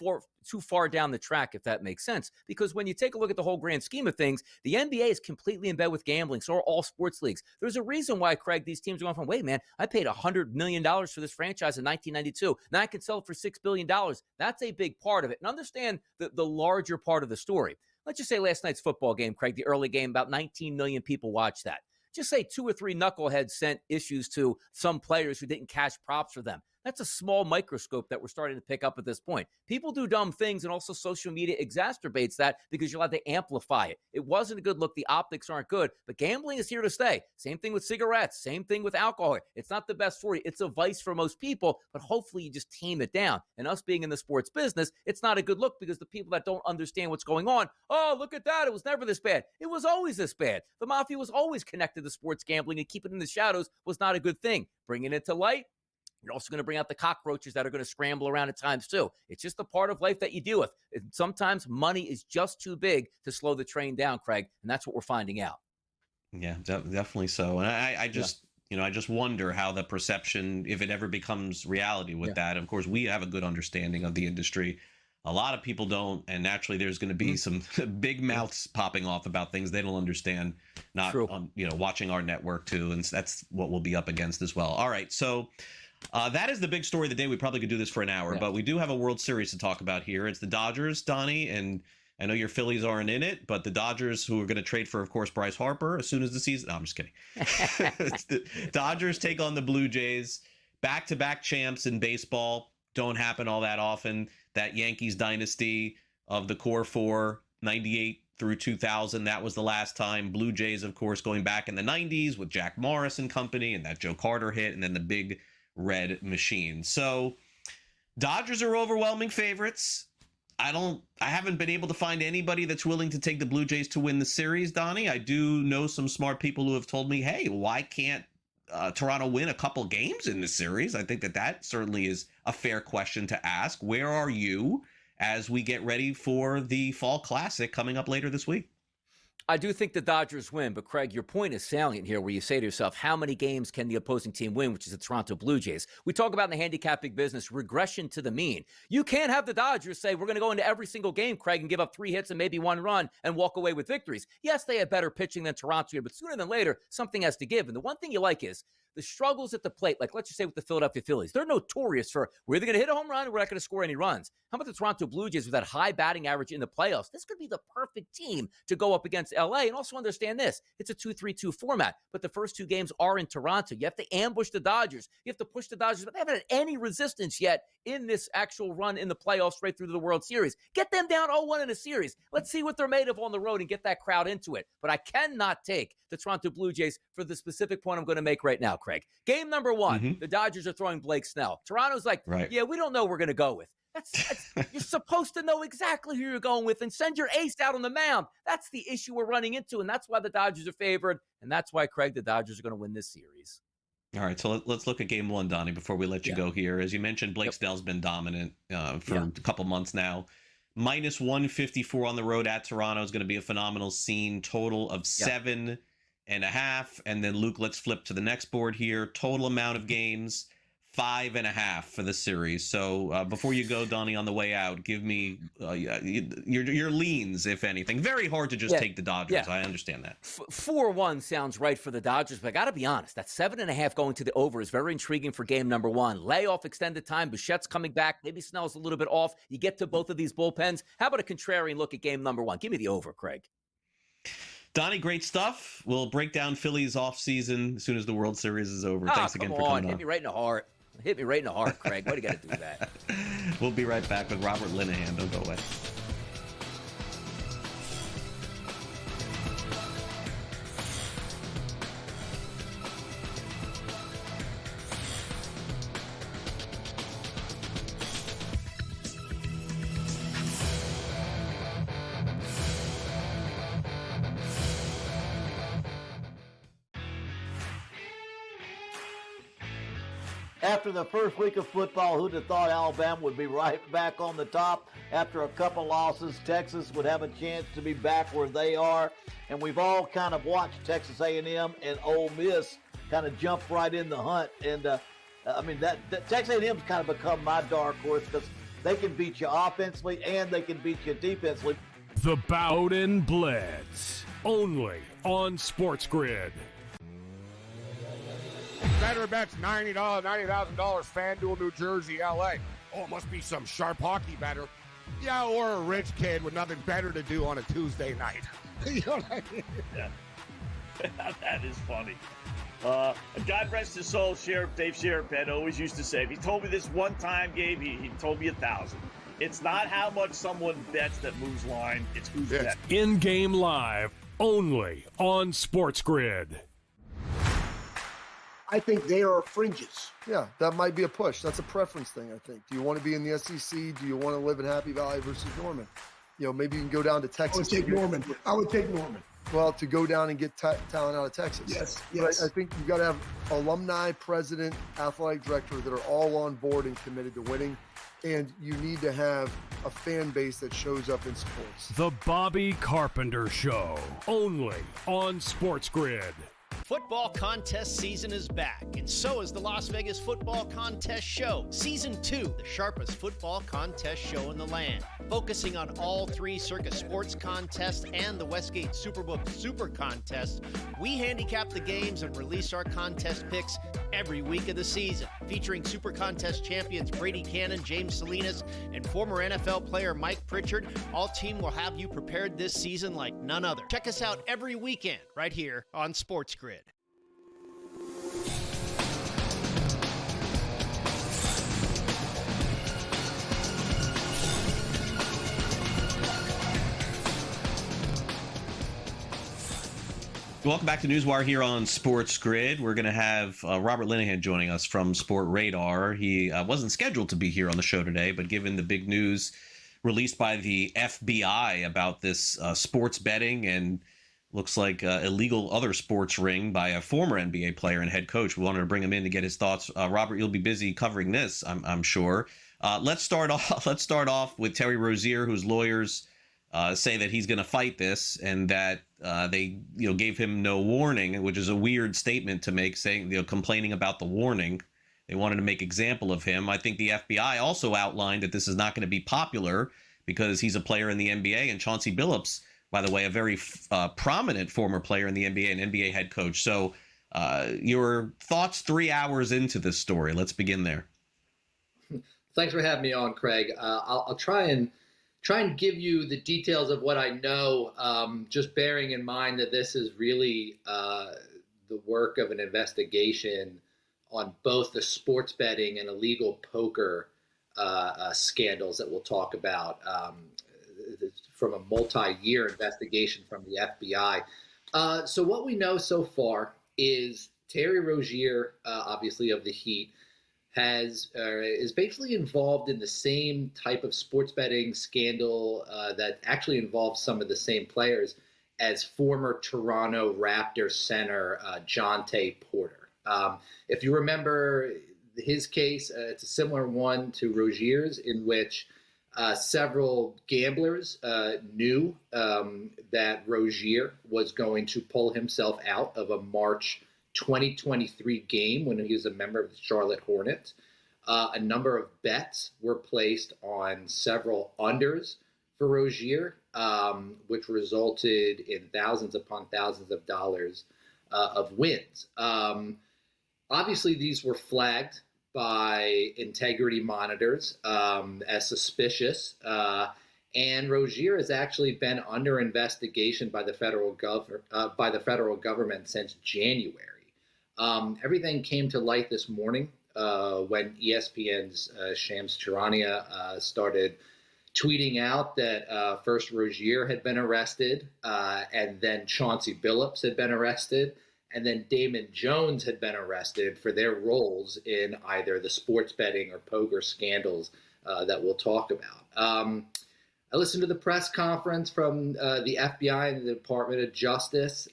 S2: too far down the track, if that makes sense. Because when you take a look at the whole grand scheme of things, the NBA is completely in bed with gambling. So are all sports leagues. There's a reason why, Craig, these teams are going from, wait, man, I paid $100 million for this franchise in 1992. Now I can sell it for $6 billion. That's a big part of it. And understand the larger part of the story. Let's just say last night's football game, Craig, the early game, about 19 million people watched that. Just say 2 or 3 knuckleheads sent issues to some players who didn't cash props for them. That's a small microscope that we're starting to pick up at this point. People do dumb things, and also social media exacerbates that because you're allowed to amplify it. It wasn't a good look. The optics aren't good, but gambling is here to stay. Same thing with cigarettes. Same thing with alcohol. It's not the best for you. It's a vice for most people, but hopefully you just tame it down. And us being in the sports business, it's not a good look because the people that don't understand what's going on, oh, look at that. It was never this bad. It was always this bad. The mafia was always connected to sports gambling, and keeping it in the shadows was not a good thing. Bringing it to light, you're also going to bring out the cockroaches that are going to scramble around at times too. It's just a part of life that you deal with. And sometimes money is just too big to slow the train down, Craig, and that's what we're finding out.
S7: Yeah, definitely so. And I just, I just wonder how the perception, if it ever becomes reality with that. Of course, we have a good understanding of the industry. A lot of people don't, and naturally there's going to be some big mouths popping off about things they don't understand, not on, watching our network too, and that's what we'll be up against as well. All right, so that is the big story of the day. We probably could do this for an hour, but we do have a World Series to talk about here. It's the Dodgers, Donnie, and I know your Phillies aren't in it, but the Dodgers, who are going to trade for, of course, Bryce Harper as soon as the season. No, I'm just kidding. The Dodgers take on the Blue Jays. Back-to-back champs in baseball don't happen all that often. That Yankees dynasty of the core four, 98 through 2000, that was the last time. Blue Jays, of course, going back in the 90s with Jack Morris and company, and that Joe Carter hit, and then the big red machine. So Dodgers are overwhelming favorites. I haven't been able to find anybody that's willing to take the Blue Jays to win the series, Donnie. I do know some smart people who have told me, hey, why can't Toronto win a couple games in the series? I think that certainly is a fair question to ask. Where are you as we get ready for the Fall Classic coming up later this week?
S2: I do think the Dodgers win, but Craig, your point is salient here where you say to yourself, how many games can the opposing team win, which is the Toronto Blue Jays? We talk about in the handicapping business, regression to the mean. You can't have the Dodgers say, we're going to go into every single game, Craig, and give up 3 hits and maybe 1 run and walk away with victories. Yes, they have better pitching than Toronto here, but sooner than later, something has to give. And the one thing you like is the struggles at the plate, like let's just say with the Philadelphia Phillies, they're notorious for we're either going to hit a home run or we're not going to score any runs. How about the Toronto Blue Jays with that high batting average in the playoffs? This could be the perfect team to go up against LA. And also understand this, it's a 2-3-2 format, but the first 2 games are in Toronto. You have to ambush the Dodgers. You have to push the Dodgers, but they haven't had any resistance yet in this actual run in the playoffs straight through to the World Series. Get them down 0-1 in a series. Let's see what they're made of on the road and get that crowd into it. But I cannot take the Toronto Blue Jays for the specific point I'm going to make right now, Craig. Game number 1, the Dodgers are throwing Blake Snell. Toronto's like, yeah, we don't know who we're going to go with. That's you're supposed to know exactly who you're going with and send your ace out on the mound. That's the issue we're running into, and that's why the Dodgers are favored, and that's why, Craig, the Dodgers are going to win this series.
S7: All right, so let's look at game 1, Donnie, before we let you go here. As you mentioned, Blake Snell's been dominant for a couple months now. Minus 154 on the road at Toronto is going to be a phenomenal scene. Total of 7.5. And then, Luke, let's flip to the next board here. Total amount of games, 5.5 for the series. So before you go, Donnie, on the way out, give me your leans, if anything. Very hard to just take the Dodgers. I understand that.
S2: 4-1 sounds right for the Dodgers, but I got to be honest, that 7.5 going to the over is very intriguing for game number 1. Layoff, extended time, Bichette's coming back. Maybe Snell's a little bit off. You get to both of these bullpens. How about a contrarian look at game number 1? Give me the over, Craig.
S7: Donnie, great stuff. We'll break down Philly's offseason as soon as the World Series is over. Thanks again for coming on.
S2: Hit me right in the heart. Hit me right in the heart, Craig. Why do you got to do that?
S7: We'll be right back with Robert Linehan. Don't go away.
S8: After the first week of football, who'd have thought Alabama would be right back on the top? After a couple losses, Texas would have a chance to be back where they are. And we've all kind of watched Texas A&M and Ole Miss kind of jump right in the hunt. And, that Texas A&M's kind of become my dark horse because they can beat you offensively and they can beat you defensively.
S3: The Bowden Blitz, only on SportsGrid.
S15: Better bets, $90, $90,000, FanDuel, New Jersey, LA. Oh, it must be some sharp hockey better. Yeah, or a rich kid with nothing better to do on a Tuesday night. You know what I mean?
S16: Yeah. That is funny. God rest his soul, Dave Sherapan always used to say, if he told me this one-time game, he told me 1,000. It's not how much someone bets that moves line, it's who's bet.
S3: In-game live, only on SportsGrid.
S1: I think they are fringes.
S9: Yeah, that might be a push. That's a preference thing, I think. Do you want to be in the SEC? Do you want to live in Happy Valley versus Norman? Maybe you can go down to Texas.
S1: I would take Norman.
S9: Well, to go down and get talent out of Texas.
S1: Yes.
S9: But I think you got to have alumni, president, athletic director that are all on board and committed to winning. And you need to have a fan base that shows up in sports.
S3: The Bobby Carpenter Show, only on SportsGrid.
S11: Football contest season is back, and so is the Las Vegas Football Contest Show. Season 2, the sharpest football contest show in the land. Focusing on all 3 Circus Sports contests and the Westgate Superbook Super Contest, we handicap the games and release our contest picks every week of the season. Featuring Super Contest champions Brady Cannon, James Salinas, and former NFL player Mike Pritchard, all team will have you prepared this season like none other. Check us out every weekend right here on SportsGrid.
S7: Welcome back to NewsWire here on SportsGrid. We're going to have Robert Linehan joining us from Sport Radar. He wasn't scheduled to be here on the show today, but given the big news released by the FBI about this sports betting and looks like illegal other sports ring by a former NBA player and head coach, we wanted to bring him in to get his thoughts. Robert, you'll be busy covering this, I'm sure. Let's start off with Terry Rozier, whose lawyers say that he's going to fight this and that they gave him no warning, which is a weird statement to make, saying complaining about the warning. They wanted to make example of him. I think the FBI also outlined that this is not going to be popular because he's a player in the NBA, and Chauncey Billups, by the way, a very prominent former player in the NBA, an NBA head coach. So your thoughts 3 hours into this story. Let's begin there.
S12: Thanks for having me on, Craig. I'll try and give you the details of what I know, just bearing in mind that this is really the work of an investigation on both the sports betting and illegal poker scandals that we'll talk about from a multi-year investigation from the FBI. So what we know so far is Terry Rozier, obviously of the Heat, is basically involved in the same type of sports betting scandal that actually involves some of the same players as former Toronto Raptors center Jonte Porter. If you remember his case, it's a similar one to Rozier's, in which several gamblers knew that Rozier was going to pull himself out of a March 2023 game when he was a member of the Charlotte Hornets. A number of bets were placed on several unders for Rozier, which resulted in thousands upon thousands of dollars of wins. Obviously, these were flagged by integrity monitors as suspicious, and Rozier has actually been under investigation by the federal government since January. Everything came to light this morning when ESPN's Shams Charania started tweeting out that first Rozier had been arrested, and then Chauncey Billups had been arrested, and then Damon Jones had been arrested for their roles in either the sports betting or poker scandals that we'll talk about. I listened to the press conference from the FBI and the Department of Justice.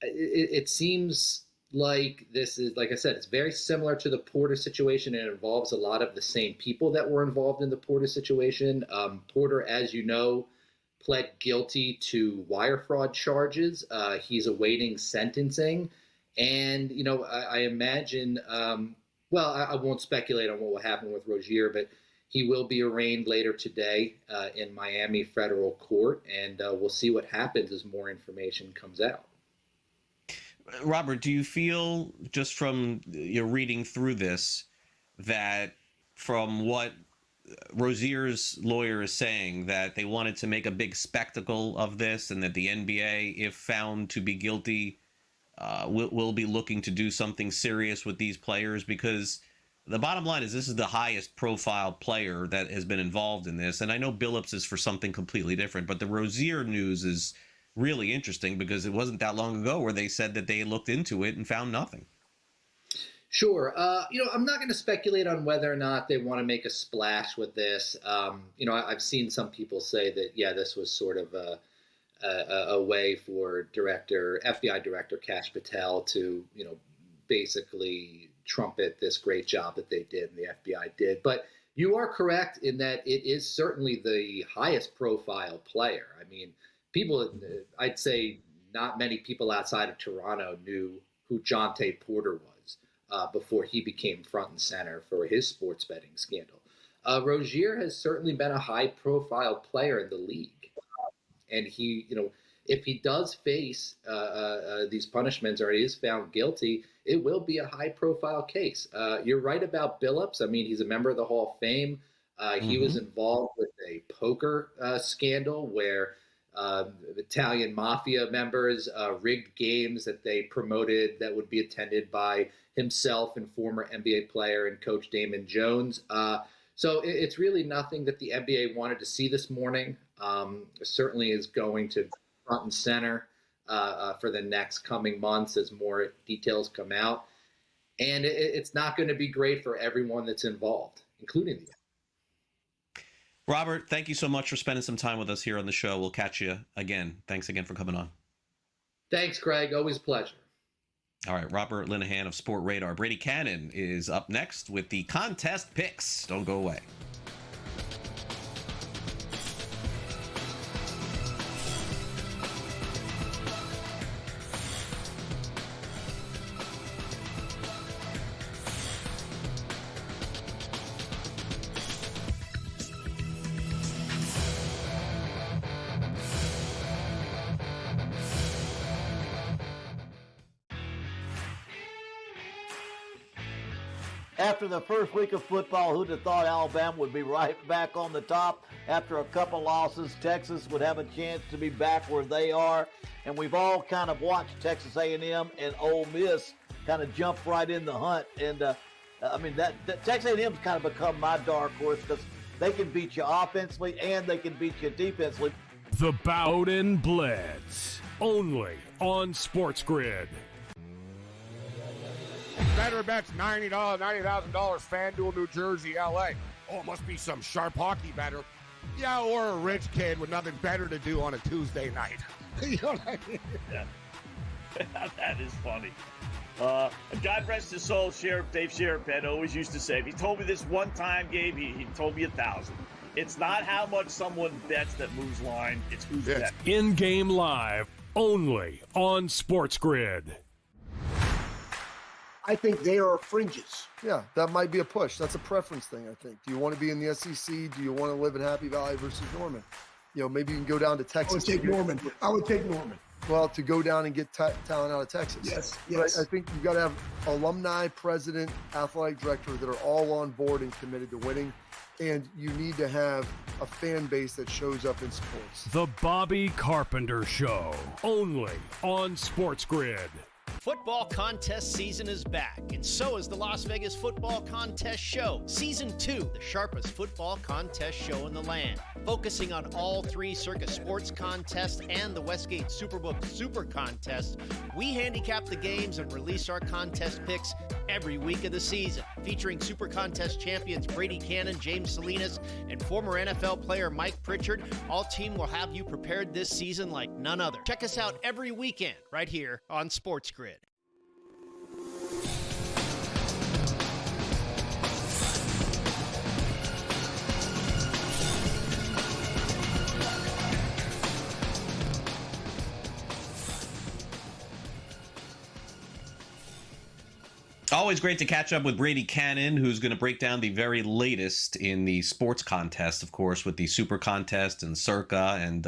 S12: It seems like this is, like I said, it's very similar to the Porter situation, and it involves a lot of the same people that were involved in the Porter situation. Porter, as you know, pled guilty to wire fraud charges. He's awaiting sentencing. And, I imagine, I won't speculate on what will happen with Rozier, but he will be arraigned later today in Miami federal court, and we'll see what happens as more information comes out.
S7: Robert, do you feel, just from your reading through this, that from what Rozier's lawyer is saying, that they wanted to make a big spectacle of this, and that the NBA, if found to be guilty, will be looking to do something serious with these players? Because the bottom line is this is the highest profile player that has been involved in this. And I know Billups is for something completely different, but the Rozier news is really interesting because it wasn't that long ago where they said that they looked into it and found nothing.
S12: Sure. I'm not going to speculate on whether or not they want to make a splash with this. I've seen some people say that, this was sort of a way for FBI Director Kash Patel to, basically trumpet this great job that they did and the FBI did. But you are correct in that it is certainly the highest profile player. I mean, I'd say not many people outside of Toronto knew who Jonte Porter was before he became front and center for his sports betting scandal. Rozier has certainly been a high-profile player in the league, and he, if he does face these punishments or he is found guilty, it will be a high-profile case. You're right about Billups. I mean, he's a member of the Hall of Fame. He was involved with a poker scandal where Italian mafia members rigged games that they promoted that would be attended by himself and former NBA player and coach Damon Jones. So it's really nothing that the NBA wanted to see this morning. Certainly is going to be front and center for the next coming months as more details come out. And it's not going to be great for everyone that's involved, including the
S7: Robert, thank you so much for spending some time with us here on the show. We'll catch you again. Thanks again for coming on.
S12: Thanks, Craig. Always a pleasure.
S7: All right, Robert Linehan of Sport Radar. Brady Cannon is up next with the contest picks. Don't go away.
S8: After the first week of football, who'd have thought Alabama would be right back on the top? After a couple losses, Texas would have a chance to be back where they are. And we've all kind of watched Texas A&M and Ole Miss kind of jump right in the hunt. And, that Texas A&M's kind of become my dark horse because they can beat you offensively and they can beat you defensively.
S3: The Bowden Blitz, only on SportsGrid.
S15: Better bets $90,000 FanDuel, New Jersey, LA. Oh, it must be some sharp hockey better. Yeah, or a rich kid with nothing better to do on a Tuesday night. You know what I mean?
S16: Yeah. That is funny. God rest his soul, Dave Sheridan always used to say, if he told me this one time, Gabe, he told me 1,000. It's not how much someone bets that moves line, it's who's betting.
S3: In-game live, only on SportsGrid.
S1: I think they are fringes.
S9: Yeah, that might be a push. That's a preference thing, I think. Do you want to be in the SEC? Do you want to live in Happy Valley versus Norman? Maybe you can go down to Texas.
S1: I would take Norman.
S9: Well, to go down and get talent out of Texas.
S1: Yes.
S9: But I think you've got to have alumni, president, athletic director that are all on board and committed to winning. And you need to have a fan base that shows up in sports.
S3: The Bobby Carpenter Show, only on SportsGrid.
S11: Football contest season is back, and so is the Las Vegas Football Contest Show. Season 2, the sharpest football contest show in the land. Focusing on all 3 Circus Sports contests and the Westgate Superbook Super Contest, we handicap the games and release our contest picks every week of the season. Featuring Super Contest champions Brady Cannon, James Salinas, and former NFL player Mike Pritchard, all team will have you prepared this season like none other. Check us out every weekend right here on SportsGrid.
S7: Always great to catch up with Brady Cannon, who's going to break down the very latest in the sports contest, of course, with the Super Contest and Circa. And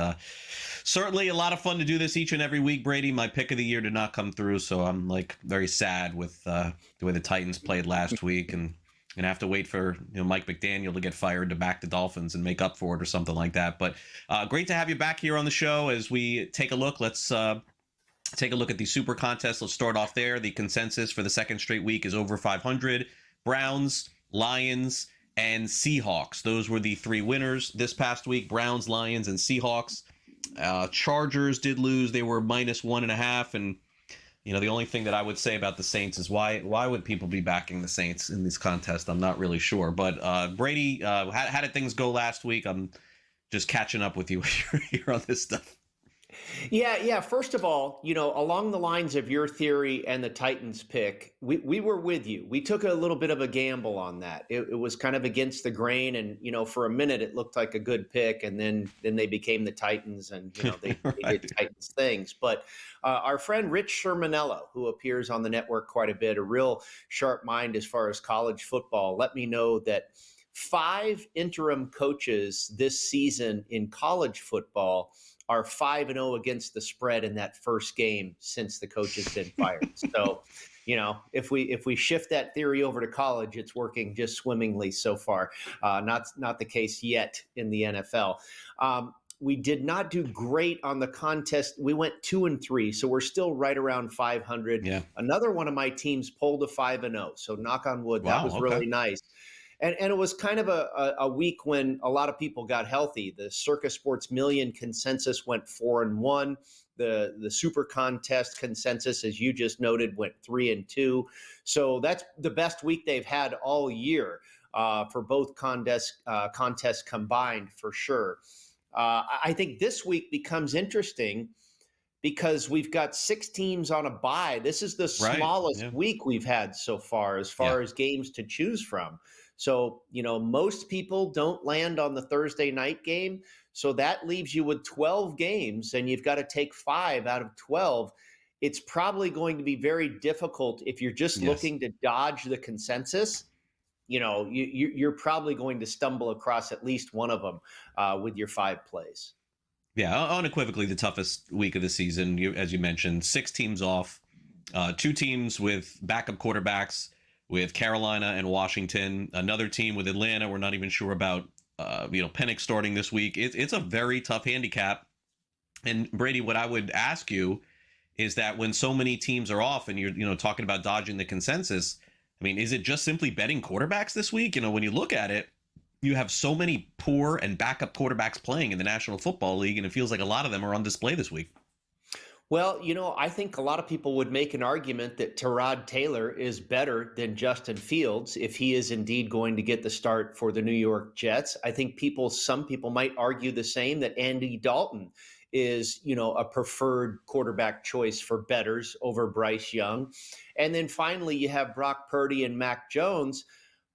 S7: certainly a lot of fun to do this each and every week, Brady. My pick of the year did not come through, so I'm very sad with the way the Titans played last week. And gonna have to wait for Mike McDaniel to get fired to back the Dolphins and make up for it or something like that. But great to have you back here on the show as we take a look. Let's take a look at the Super Contest. Let's start off there. The consensus for the second straight week is over 500. Browns, Lions, and Seahawks. Those were the 3 winners this past week. Browns, Lions, and Seahawks. Chargers did lose. They were -1.5. And the only thing that I would say about the Saints is why would people be backing the Saints in this contest? I'm not really sure. But Brady, how did things go last week? I'm just catching up with you here on this stuff.
S13: Yeah. First of all, along the lines of your theory and the Titans pick, we were with you. We took a little bit of a gamble on that. It was kind of against the grain, and for a minute it looked like a good pick, and then they became the Titans, and they did Titans things. But our friend Rich Shermanello, who appears on the network quite a bit, a real sharp mind as far as college football, let me know that 5 interim coaches this season in college football are 5-0 against the spread in that first game since the coach has been fired. So, if we shift that theory over to college, it's working just swimmingly so far. Not the case yet in the NFL. We did not do great on the contest. We went 2-3, so we're still right around 500.
S7: Yeah.
S13: Another one of my teams pulled a 5-0. So knock on wood,
S7: Wow,
S13: that was
S7: okay.
S13: really nice. And it was kind of a week when a lot of people got healthy. The Circa Sports Million consensus went 4-1. The Super Contest consensus, as you just noted, went 3-2. So that's the best week they've had all year for both contests combined, for sure. I think this week becomes interesting because we've got 6 teams on a bye. This is the smallest week we've had so far as games to choose from. So, most people don't land on the Thursday night game. So that leaves you with 12 games, and you've got to take 5 out of 12. It's probably going to be very difficult if you're just looking to dodge the consensus. You're probably going to stumble across at least one of them with your 5 plays.
S7: Yeah, unequivocally the toughest week of the season. As you mentioned, 6 teams off, 2 teams with backup quarterbacks, with Carolina and Washington. Another team with Atlanta. We're not even sure about, Penix starting this week. It's a very tough handicap. And Brady, what I would ask you is that when so many teams are off and you're, talking about dodging the consensus, I mean, is it just simply betting quarterbacks this week? When you look at it, you have so many poor and backup quarterbacks playing in the National Football League, and it feels like a lot of them are on display this week.
S13: Well, I think a lot of people would make an argument that Tyrod Taylor is better than Justin Fields if he is indeed going to get the start for the New York Jets. I think some people might argue the same, that Andy Dalton is, a preferred quarterback choice for bettors over Bryce Young. And then finally, you have Brock Purdy and Mac Jones.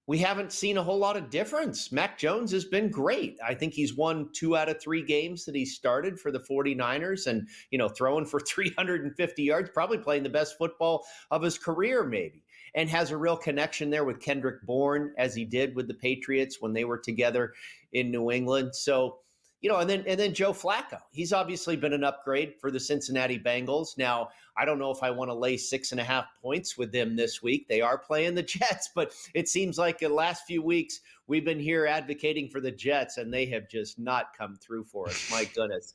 S13: We haven't seen a whole lot of difference. Mac Jones has been great. I think he's won 2 out of 3 games that he started for the 49ers and, throwing for 350 yards, probably playing the best football of his career maybe, and has a real connection there with Kendrick Bourne as he did with the Patriots when they were together in New England. So, and then Joe Flacco. He's obviously been an upgrade for the Cincinnati Bengals. Now, I don't know if I want to lay 6.5 points with them this week. They are playing the Jets, but it seems like the last few weeks we've been here advocating for the Jets, and they have just not come through for us. My goodness.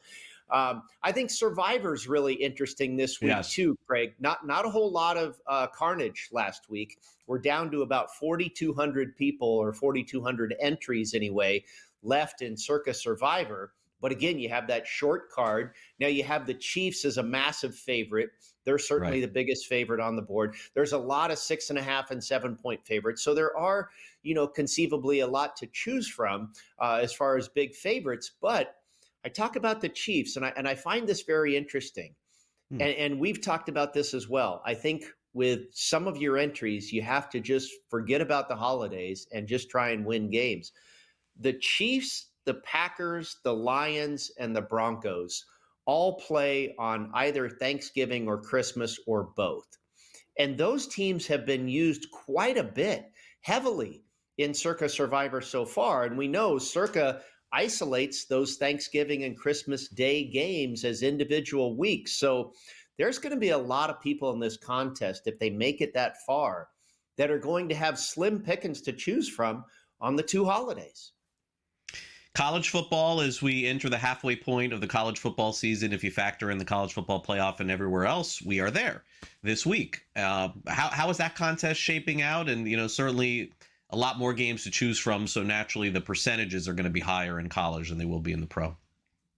S13: I think Survivor's really interesting this week too, Craig. Not a whole lot of carnage last week. We're down to about 4,200 people, or 4,200 entries anyway, left in Circa Survivor. But again, you have that short card. Now you have the Chiefs as a massive favorite. They're certainly the biggest favorite on the board. There's a lot of 6.5 and 7-point favorites. So there are, conceivably a lot to choose from as far as big favorites. But I talk about the Chiefs, and I find this very interesting. And we've talked about this as well. I think with some of your entries, you have to just forget about the holidays and just try and win games. The Chiefs, the Packers, the Lions, and the Broncos all play on either Thanksgiving or Christmas or both. And those teams have been used quite a bit, heavily in Circa Survivor so far. And we know Circa isolates those Thanksgiving and Christmas Day games as individual weeks. So there's going to be a lot of people in this contest, if they make it that far, that are going to have slim pickings to choose from on the 2 holidays.
S7: College football, as we enter the halfway point of the college football season, if you factor in the college football playoff and everywhere else, we are there this week. How is that contest shaping out? And, certainly a lot more games to choose from. So naturally, the percentages are going to be higher in college than they will be in the pro.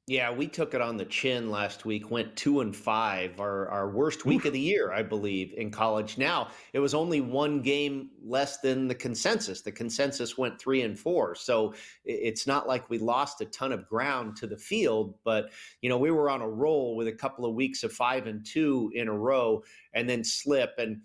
S13: Yeah, we took it on the chin last week, went 2-5, our worst week of the year, I believe, in college. Now, it was only 1 game less than the consensus. The consensus went 3-4. So it's not like we lost a ton of ground to the field, but, we were on a roll with a couple of weeks of 5-2 in a row and then slip. And,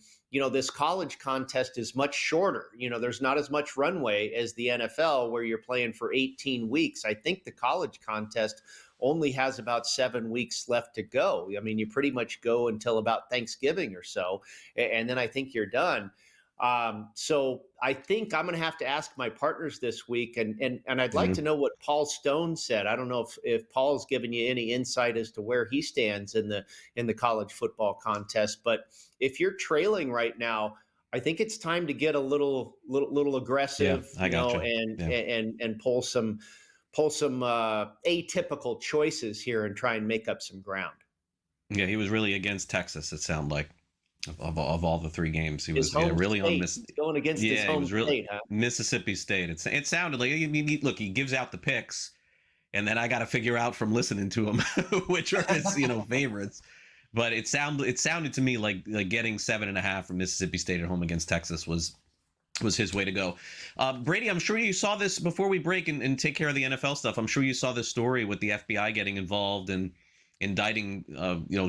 S13: this college contest is much shorter. There's not as much runway as the NFL, where you're playing for 18 weeks. I think the college contest only has about 7 weeks left to go. I mean, you pretty much go until about Thanksgiving or so, and then I think you're done. So I think I'm going to have to ask my partners this week, and I'd like to know what Paul Stone said. I don't know if Paul's given you any insight as to where he stands in the college football contest, but if you're trailing right now, I think it's time to get a little aggressive, and pull some atypical choices here and try and make up some ground.
S7: Yeah, he was really against Texas, it sounded like, of all the 3 games. He was really on
S13: going against his home state, huh?
S7: Mississippi State. It sounded like, look, he gives out the picks, and then I got to figure out from listening to him which are his favorites. But it sounded to me like getting 7.5 from Mississippi State at home against Texas was his way to go. Brady, I'm sure you saw this before we break and take care of the NFL stuff. I'm sure you saw this story with the FBI getting involved and indicting,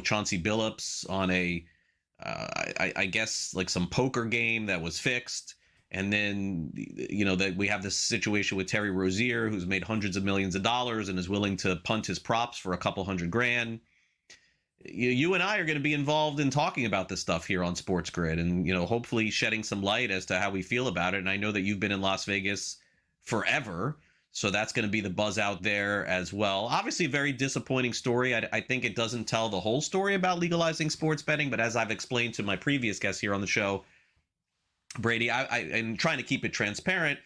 S7: Chauncey Billups on I guess like some poker game that was fixed. And then, that we have this situation with Terry Rozier, who's made hundreds of millions of dollars and is willing to punt his props for a couple $100,000. You and I are going to be involved in talking about this stuff here on SportsGrid and, hopefully shedding some light as to how we feel about it. And I know that you've been in Las Vegas forever, so that's going to be the buzz out there as well. Obviously, a very disappointing story. I think it doesn't tell the whole story about legalizing sports betting, but as I've explained to my previous guests here on the show, Brady, and trying to keep it transparent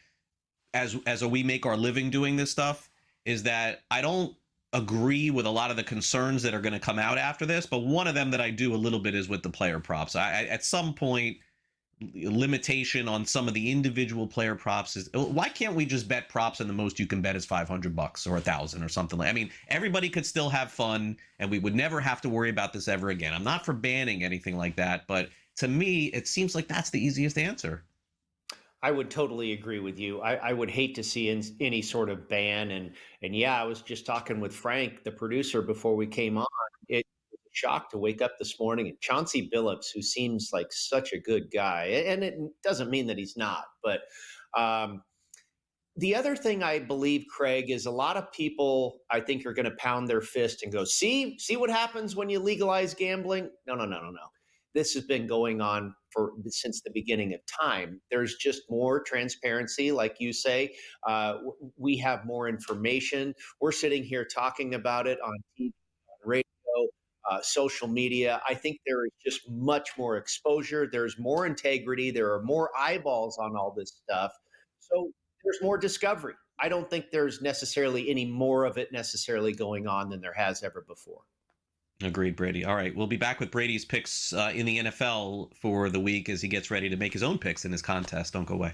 S7: as we make our living doing this stuff, is that I don't agree with a lot of the concerns that are going to come out after this, but one of them that I do a little bit is with the player props. At some point, limitation on some of the individual player props is, why can't we just bet props and the most you can bet is $500 or $1,000 or something like? I mean, everybody could still have fun, and we would never have to worry about this ever again. I'm not for banning anything like that, but to me, it seems like that's the easiest answer.
S13: I would totally agree with you. I would hate to see any sort of ban. And yeah, I was just talking with Frank, the producer, before we came on. It was a shock to wake up this morning and Chauncey Billups, who seems like such a good guy, and it doesn't mean that he's not. But the other thing I believe, Craig, is a lot of people, I think, are going to pound their fist and go, see what happens when you legalize gambling? No. This has been going on since the beginning of time. There's just more transparency, like you say. We have more information. We're sitting here talking about it on TV, on radio, social media. I think there is just much more exposure. There's more integrity. There are more eyeballs on all this stuff. So there's more discovery. I don't think there's necessarily any more of it necessarily going on than there has ever before.
S7: Agreed, Brady. All right, we'll be back with Brady's picks in the NFL for the week as he gets ready to make his own picks in his contest. Don't go away.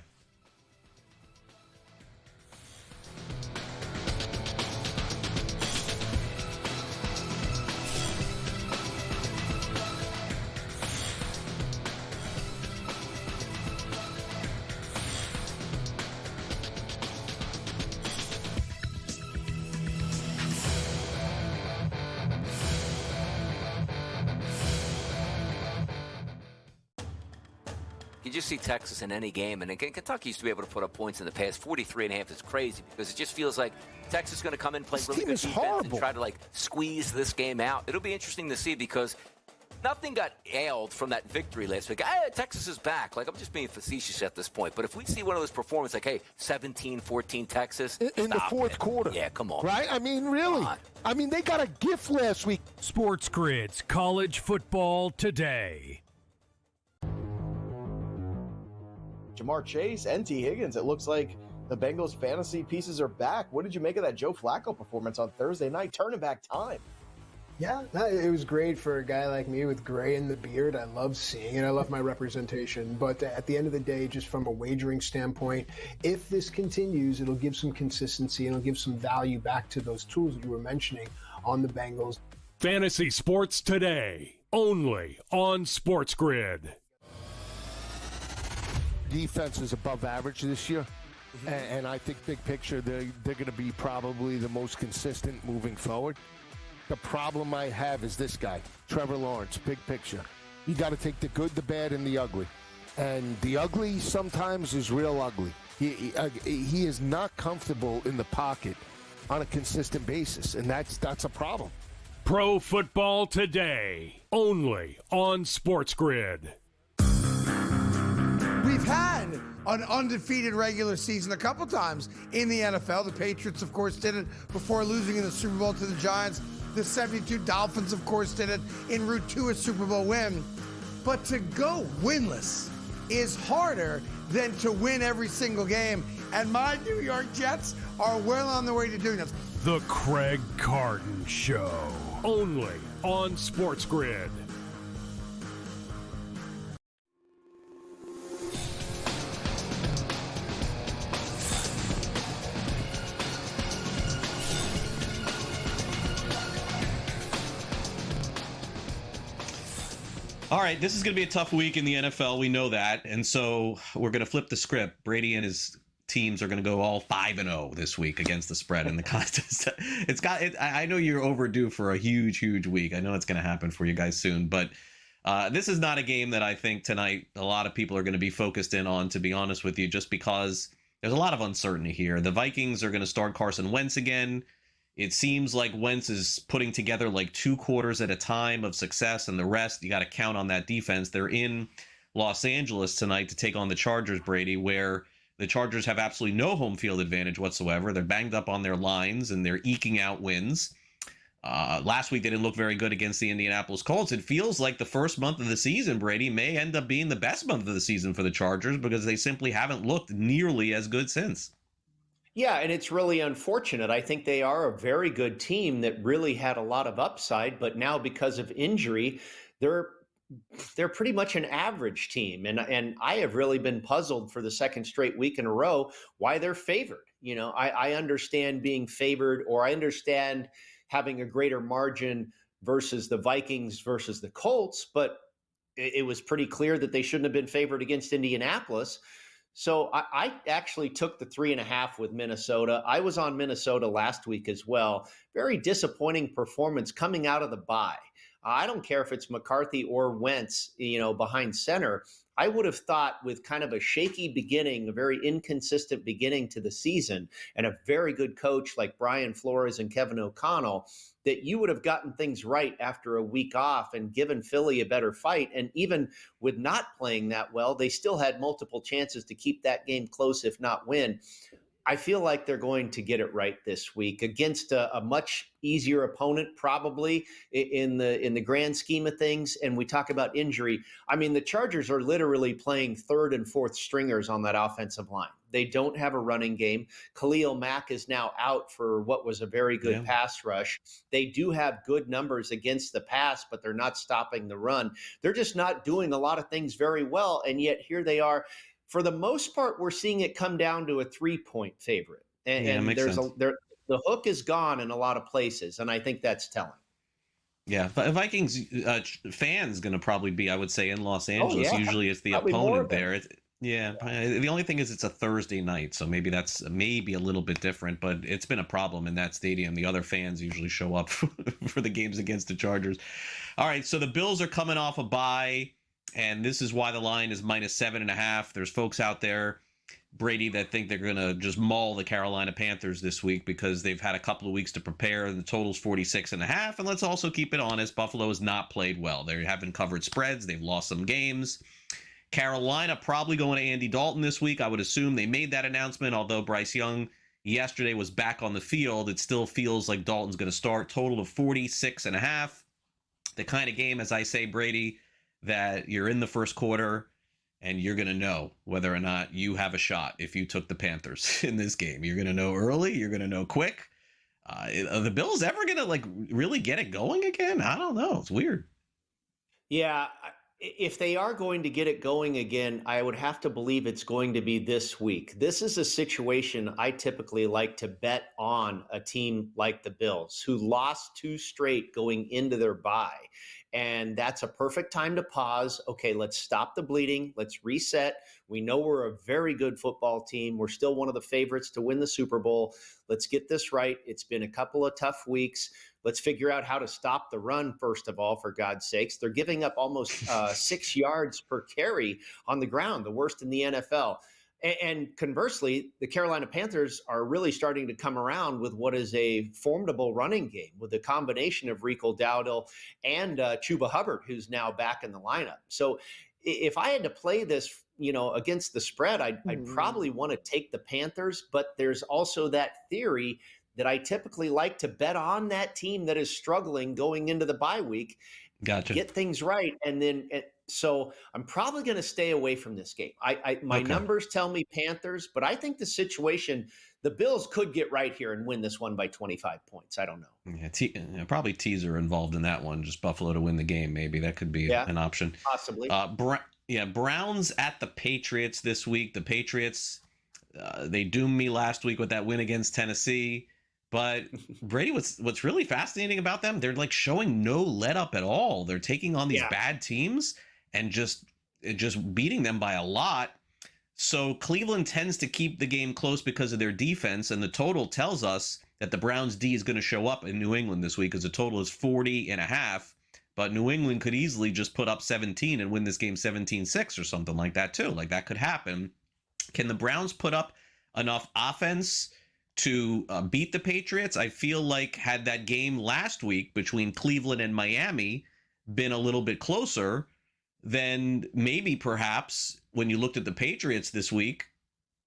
S14: You just see Texas in any game, and again, Kentucky used to be able to put up points in the past. 43.5 is crazy because it just feels like Texas is going to come in, play really good defense, and try to squeeze this game out. It'll be interesting to see because nothing got ailed from that victory last week. Texas is back. I'm just being facetious at this point, but if we see one of those performances, 17-14 Texas
S15: in the fourth quarter,
S14: yeah, come on,
S15: right? I mean, really? I mean, they got a gift last week.
S3: SportsGrid's College Football Today.
S18: Jamar Chase and T. Higgins. It looks like the Bengals fantasy pieces are back. What did you make of that Joe Flacco performance on Thursday night? Turning back time.
S1: Yeah, it was great for a guy like me with gray in the beard. I love seeing it. I love my representation. But at the end of the day, just from a wagering standpoint, if this continues, it'll give some consistency and it'll give some value back to those tools that you were mentioning on the Bengals.
S3: Fantasy Sports Today, only on SportsGrid.
S15: Defense is above average this year, and I think big picture they're going to be probably the most consistent moving forward. The problem I have is this guy, Trevor Lawrence, big picture. You got to take the good, the bad, and the ugly. And the ugly sometimes is real ugly. He is not comfortable in the pocket on a consistent basis, and that's a problem.
S3: Pro Football Today, only on SportsGrid.
S6: We've had an undefeated regular season a couple times in the NFL. The Patriots, of course, did it before losing in the Super Bowl to the Giants. The 72 Dolphins, of course, did it en route to a Super Bowl win. But to go winless is harder than to win every single game. And my New York Jets are well on their way to doing this.
S3: The Craig Carton Show, only on SportsGrid.
S7: All right, this is going to be a tough week in the NFL. We know that. And so we're going to flip the script. Brady and his teams are going to go all 5-0 this week against the spread in the contest. I know you're overdue for a huge, huge week. I know it's going to happen for you guys soon. But this is not a game that I think tonight a lot of people are going to be focused in on, to be honest with you, just because there's a lot of uncertainty here. The Vikings are going to start Carson Wentz again. It seems like Wentz is putting together 2 quarters at a time of success, and the rest, you got to count on that defense. They're in Los Angeles tonight to take on the Chargers, Brady, where the Chargers have absolutely no home field advantage whatsoever. They're banged up on their lines, and they're eking out wins. Last week, they didn't look very good against the Indianapolis Colts. It feels like the first month of the season, Brady, may end up being the best month of the season for the Chargers because they simply haven't looked nearly as good since.
S13: Yeah, and it's really unfortunate. I think they are a very good team that really had a lot of upside, but now because of injury, they're pretty much an average team. And I have really been puzzled for the second straight week in a row why they're favored. You know, I understand being favored, or I understand having a greater margin versus the Vikings versus the Colts, but it was pretty clear that they shouldn't have been favored against Indianapolis. So I actually took the 3.5 with Minnesota. I was on Minnesota last week as well. Very disappointing performance coming out of the bye. I don't care if it's McCarthy or Wentz, you know, behind center. I would have thought with kind of a shaky beginning, a very inconsistent beginning to the season, and a very good coach like Brian Flores and Kevin O'Connell, that you would have gotten things right after a week off and given Philly a better fight. And even with not playing that well, they still had multiple chances to keep that game close, if not win. I feel like they're going to get it right this week against a much easier opponent, probably in the grand scheme of things. And we talk about injury. I mean, the Chargers are literally playing third and fourth stringers on that offensive line. They don't have a running game. Khalil Mack is now out for what was a very good pass rush. They do have good numbers against the pass, but they're not stopping the run. They're just not doing a lot of things very well. And yet here they are. For the most part, we're seeing it come down to a 3-point favorite. And there's the hook is gone in a lot of places, and I think that's telling.
S7: Yeah, Vikings fans going to probably be, I would say, in Los Angeles. Usually it's the
S13: Probably
S7: opponent there. The only thing is it's a Thursday night, so maybe that's a little bit different, but it's been a problem in that stadium. The other fans usually show up for the games against the Chargers. All right, so the Bills are coming off a bye. And this is why the line is -7.5. There's folks out there, Brady, that think they're going to just maul the Carolina Panthers this week because they've had a couple of weeks to prepare. The total's 46.5. And let's also keep it honest, Buffalo has not played well. They haven't covered spreads. They've lost some games. Carolina probably going to Andy Dalton this week. I would assume they made that announcement, although Bryce Young yesterday was back on the field. It still feels like Dalton's going to start. Total of 46.5. The kind of game, as I say, Brady, that you're in the first quarter and you're going to know whether or not you have a shot if you took the Panthers in this game. You're going to know early. You're going to know quick. Are the Bills ever going to really get it going again? I don't know. It's weird.
S13: Yeah. If they are going to get it going again, I would have to believe it's going to be this week. This is a situation I typically like to bet on a team like the Bills, who lost 2 straight going into their bye. And that's a perfect time to pause. Okay, let's stop the bleeding. Let's reset. We know we're a very good football team. We're still one of the favorites to win the Super Bowl. Let's get this right. It's been a couple of tough weeks. Let's figure out how to stop the run, first of all, for God's sakes. They're giving up almost 6 yards per carry on the ground, the worst in the NFL. And conversely, the Carolina Panthers are really starting to come around with what is a formidable running game with a combination of Rico Dowdle and Chuba Hubbard, who's now back in the lineup. So if I had to play this, against the spread, I'd probably want to take the Panthers. But there's also that theory that I typically like to bet on that team that is struggling going into the bye week.
S7: Gotcha.
S13: Get things right. And then so I'm probably going to stay away from this game. My numbers tell me Panthers, but I think the situation, the Bills could get right here and win this one by 25 points. I don't know.
S7: Yeah, probably teaser involved in that one. Just Buffalo to win the game. Maybe that could be an option.
S13: Possibly.
S7: Browns at the Patriots this week. The Patriots, they doomed me last week with that win against Tennessee. But Brady, what's really fascinating about them, they're showing no let up at all. They're taking on these bad teams and just beating them by a lot. So Cleveland tends to keep the game close because of their defense, and the total tells us that the Browns D is going to show up in New England this week because the total is 40.5. But New England could easily just put up 17 and win this game 17-6 or something like that too. That could happen. Can the Browns put up enough offense to beat the Patriots? I feel like had that game last week between Cleveland and Miami been a little bit closer, then maybe perhaps when you looked at the Patriots this week,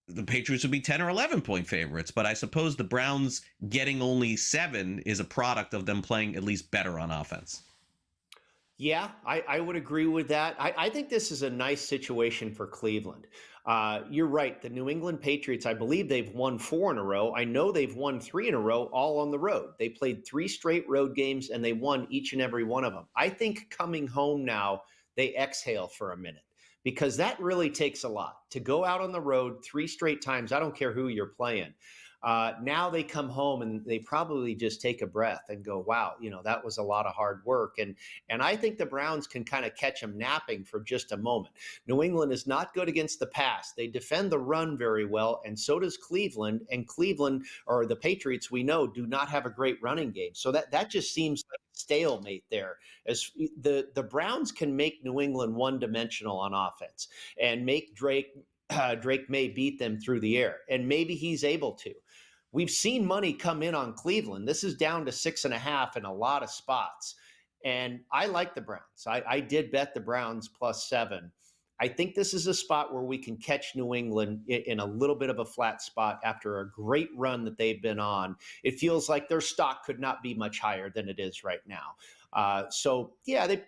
S7: the Patriots would be 10 or 11 point favorites. But I suppose the Browns getting only 7 is a product of them playing at least better on offense.
S13: Yeah, I would agree with that. I think this is a nice situation for Cleveland. You're right. The New England Patriots, I believe they've won 4 in a row. I know they've won 3 in a row, all on the road. They played 3 straight road games, and they won each and every one of them. I think coming home now, they exhale for a minute, because that really takes a lot to go out on the road 3 straight times. I don't care who you're playing. Now they come home and they probably just take a breath and go, wow, that was a lot of hard work. And I think the Browns can kind of catch them napping for just a moment. New England is not good against the pass. They defend the run very well, and so does Cleveland. And Cleveland, or the Patriots, we know, do not have a great running game. So that just seems like a stalemate there. As the Browns can make New England one-dimensional on offense and make Drake May beat them through the air, and maybe he's able to. We've seen money come in on Cleveland. This is down to 6.5 in a lot of spots. And I like the Browns. I did bet the Browns +7. I think this is a spot where we can catch New England in a little bit of a flat spot after a great run that they've been on. It feels like their stock could not be much higher than it is right now. So, yeah, they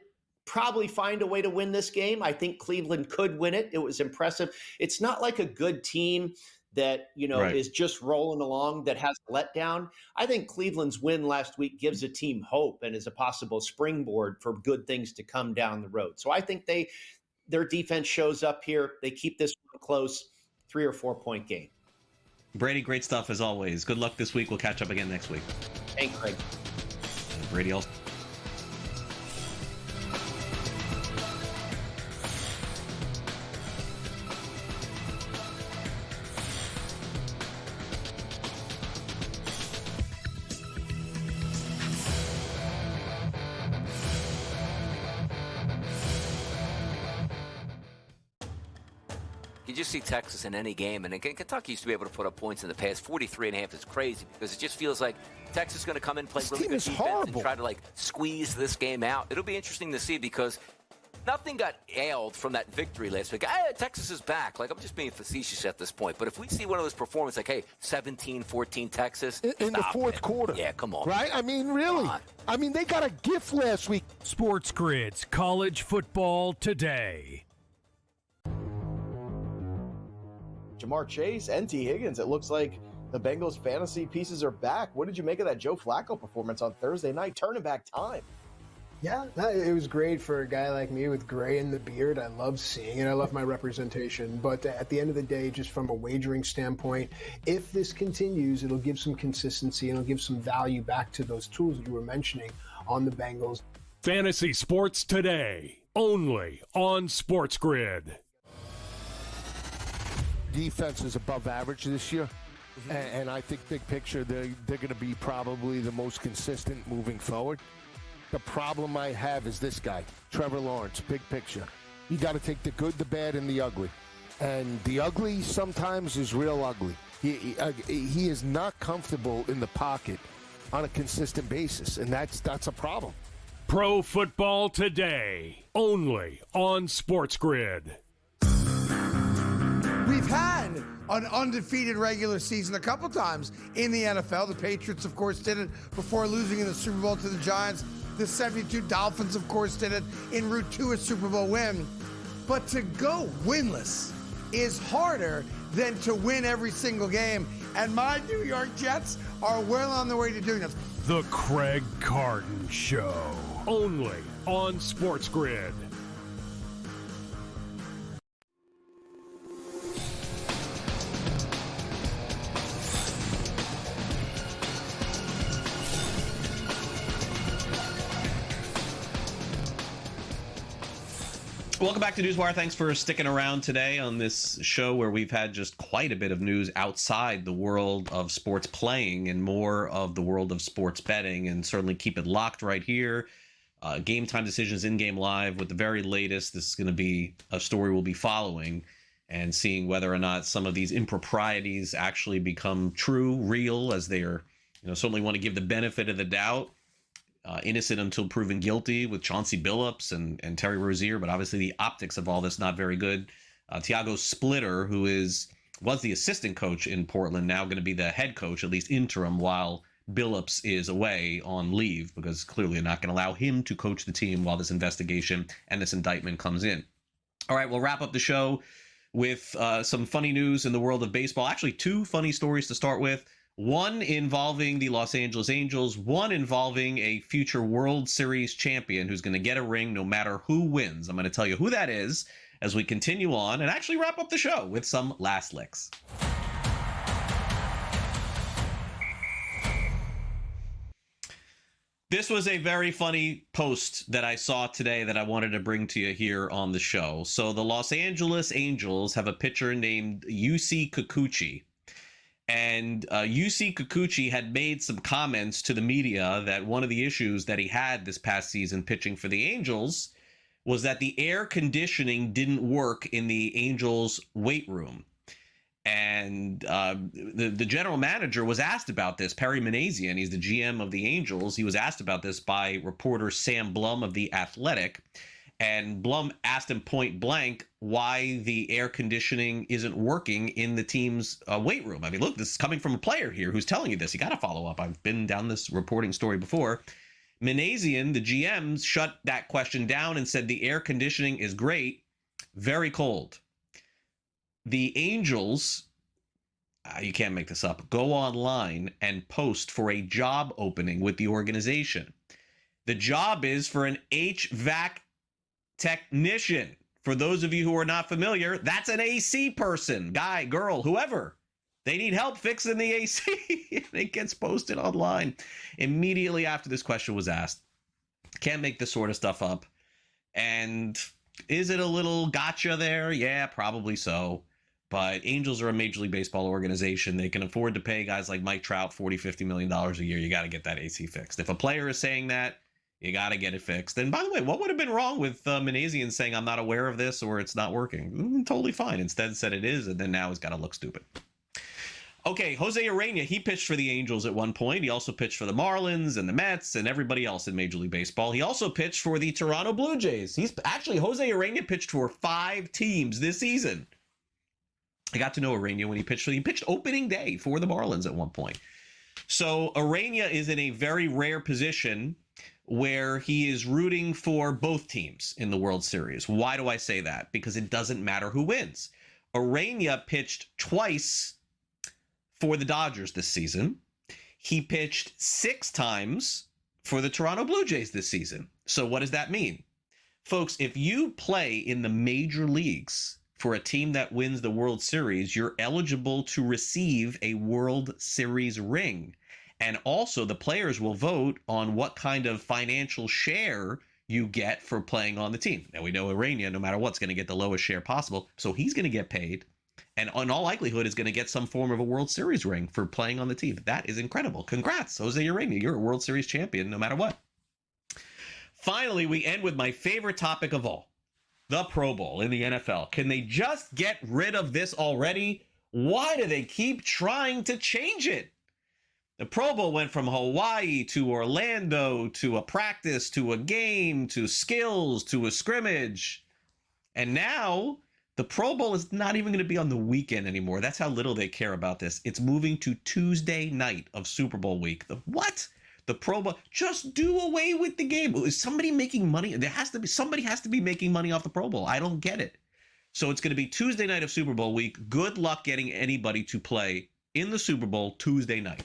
S13: probably find a way to win this game. I think Cleveland could win it. It was impressive. It's not like a good team that, right, is just rolling along, that has a letdown. I think Cleveland's win last week gives a team hope and is a possible springboard for good things to come down the road. So I think their defense shows up here. They keep this one close, 3 or 4 point game.
S7: Brady, great stuff as always. Good luck this week. We'll catch up again next week.
S13: Thanks, Craig.
S7: Brady also.
S14: You just see Texas in any game, and again, Kentucky used to be able to put up points in the past. 43.5 is crazy, because it just feels like Texas is going to come in, play really good defense, and try to squeeze this game out. It'll be interesting to see, because nothing got ailed from that victory last week. Texas is back. I'm just being facetious at this point, but if we see one of those performances, 17-14 Texas
S19: in the fourth quarter,
S14: yeah, come on,
S19: right? I mean, really? I mean, they got a gift last week.
S3: SportsGrid's College Football Today.
S18: Jamar Chase and T. Higgins. It looks like the Bengals fantasy pieces are back. What did you make of that Joe Flacco performance on Thursday night? Turning back time.
S10: Yeah, it was great for a guy like me with gray in the beard. I love seeing it. I love my representation. But at the end of the day, just from a wagering standpoint, if this continues, it'll give some consistency and it'll give some value back to those tools that you were mentioning on the Bengals.
S3: Fantasy Sports Today, only on SportsGrid.
S19: Defense is above average this year, and I think big picture they're going to be probably the most consistent moving forward. The problem I have is this guy, Trevor Lawrence, big picture. You got to take the good, the bad, and the ugly. And the ugly sometimes is real ugly. He is not comfortable in the pocket on a consistent basis, and that's a problem.
S3: Pro Football Today, only on SportsGrid.
S6: We've had an undefeated regular season a couple times in the NFL. The Patriots, of course, did it before losing in the Super Bowl to the Giants. The 72 Dolphins, of course, did it en route to a Super Bowl win. But to go winless is harder than to win every single game. And my New York Jets are well on their way to doing this.
S3: The Craig Carton Show, only on SportsGrid.
S7: Welcome back to NewsWire. Thanks for sticking around today on this show where we've had just quite a bit of news outside the world of sports playing and more of the world of sports betting, and certainly keep it locked right here. Game time decisions, in-game live with the very latest. This is going to be a story we'll be following and seeing whether or not some of these improprieties actually become true, real, as they are, certainly want to give the benefit of the doubt. Innocent until proven guilty with Chauncey Billups and Terry Rozier, but obviously the optics of all this not very good. Thiago Splitter, who is was the assistant coach in Portland, now going to be the head coach, at least interim, while Billups is away on leave, because clearly they're not going to allow him to coach the team while this investigation and this indictment comes in. All right, we'll wrap up the show with some funny news in the world of baseball. Actually, two funny stories to start with. One involving the Los Angeles Angels, one involving a future World Series champion who's going to get a ring no matter who wins. I'm going to tell you who that is as we continue on and actually wrap up the show with some last licks. This was a very funny post that I saw today that I wanted to bring to you here on the show. So the Los Angeles Angels have a pitcher named Yusei Kikuchi. And Yusei Kikuchi had made some comments to the media that one of the issues that he had this past season pitching for the Angels was that the air conditioning didn't work in the Angels weight room. And the general manager was asked about this. Perry Manassian, he's the GM of the Angels. He was asked about this by reporter Sam Blum of The Athletic. And Blum asked him point blank why the air conditioning isn't working in the team's weight room. I mean, look, this is coming from a player here who's telling you this. You got to follow up. I've been down this reporting story before. Manassian, the GM, shut that question down and said the air conditioning is great, very cold. The Angels, you can't make this up, go online and post for a job opening with the organization. The job is for an HVAC technician. For those of you who are not familiar, that's an AC person, guy, girl, whoever. They need help fixing the AC. It gets posted online immediately after this question was asked. Can't make this sort of stuff up. And is it a little gotcha there? Yeah, probably so. But Angels are a Major League Baseball organization. They can afford to pay guys like Mike Trout $40, $50 million a year. You got to get that AC fixed. If a player is saying that, you got to get it fixed. And by the way, what would have been wrong with Manassian saying, I'm not aware of this or it's not working? Totally fine. Instead said it is, and then now he's got to look stupid. Okay, Jose Urena, he pitched for the Angels at one point. He also pitched for the Marlins and the Mets and everybody else in Major League Baseball. He also pitched for the Toronto Blue Jays. Jose Urena pitched for 5 teams this season. I got to know Urena when he pitched opening day for the Marlins at one point. So Urena is in a very rare position where he is rooting for both teams in the World Series. Why do I say that? Because it doesn't matter who wins. Urena pitched twice for the Dodgers this season. He pitched 6 times for the Toronto Blue Jays this season. So what does that mean? Folks, if you play in the major leagues for a team that wins the World Series, you're eligible to receive a World Series ring. And also the players will vote on what kind of financial share you get for playing on the team. Now we know Urena, no matter what's going to get the lowest share possible. So he's going to get paid. And in all likelihood is going to get some form of a World Series ring for playing on the team. That is incredible. Congrats, Jose Urena. You're a World Series champion no matter what. Finally, we end with my favorite topic of all, the Pro Bowl in the NFL. Can they just get rid of this already? Why do they keep trying to change it? The Pro Bowl went from Hawaii to Orlando to a practice to a game to skills to a scrimmage. And now the Pro Bowl is not even going to be on the weekend anymore. That's how little they care about this. It's moving to Tuesday night of Super Bowl week. What? The Pro Bowl, just do away with the game. Is somebody making money? Somebody has to be making money off the Pro Bowl. I don't get it. So it's going to be Tuesday night of Super Bowl week. Good luck getting anybody to play in the Super Bowl Tuesday night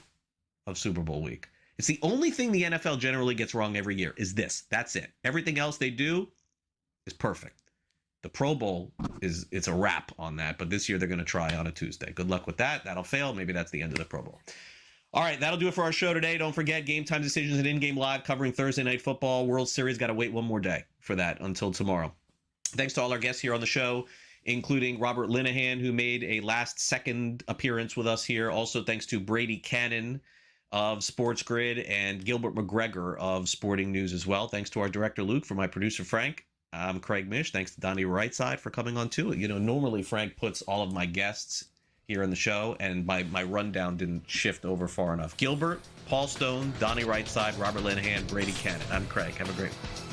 S7: of Super Bowl week. It's the only thing the NFL generally gets wrong every year is this. That's it. Everything else they do is perfect. The Pro Bowl it's a wrap on that, but this year they're going to try on a Tuesday. Good luck with that. That'll fail. Maybe that's the end of the Pro Bowl. All right, that'll do it for our show today. Don't forget, Game Time Decisions and In-Game Live covering Thursday Night Football. World Series, got to wait one more day for that until tomorrow. Thanks to all our guests here on the show, including Robert Linehan, who made a last-second appearance with us here. Also, thanks to Brady Cannon of SportsGrid and Gilbert McGregor of Sporting News as well. Thanks to our director, Luke, for my producer, Frank. I'm Craig Mish. Thanks to Donnie Rightside for coming on, too. You know, normally Frank puts all of my guests here in the show, and my rundown didn't shift over far enough. Gilbert, Paul Stone, Donnie Rightside, Robert Linehan, Brady Cannon. I'm Craig. Have a great one.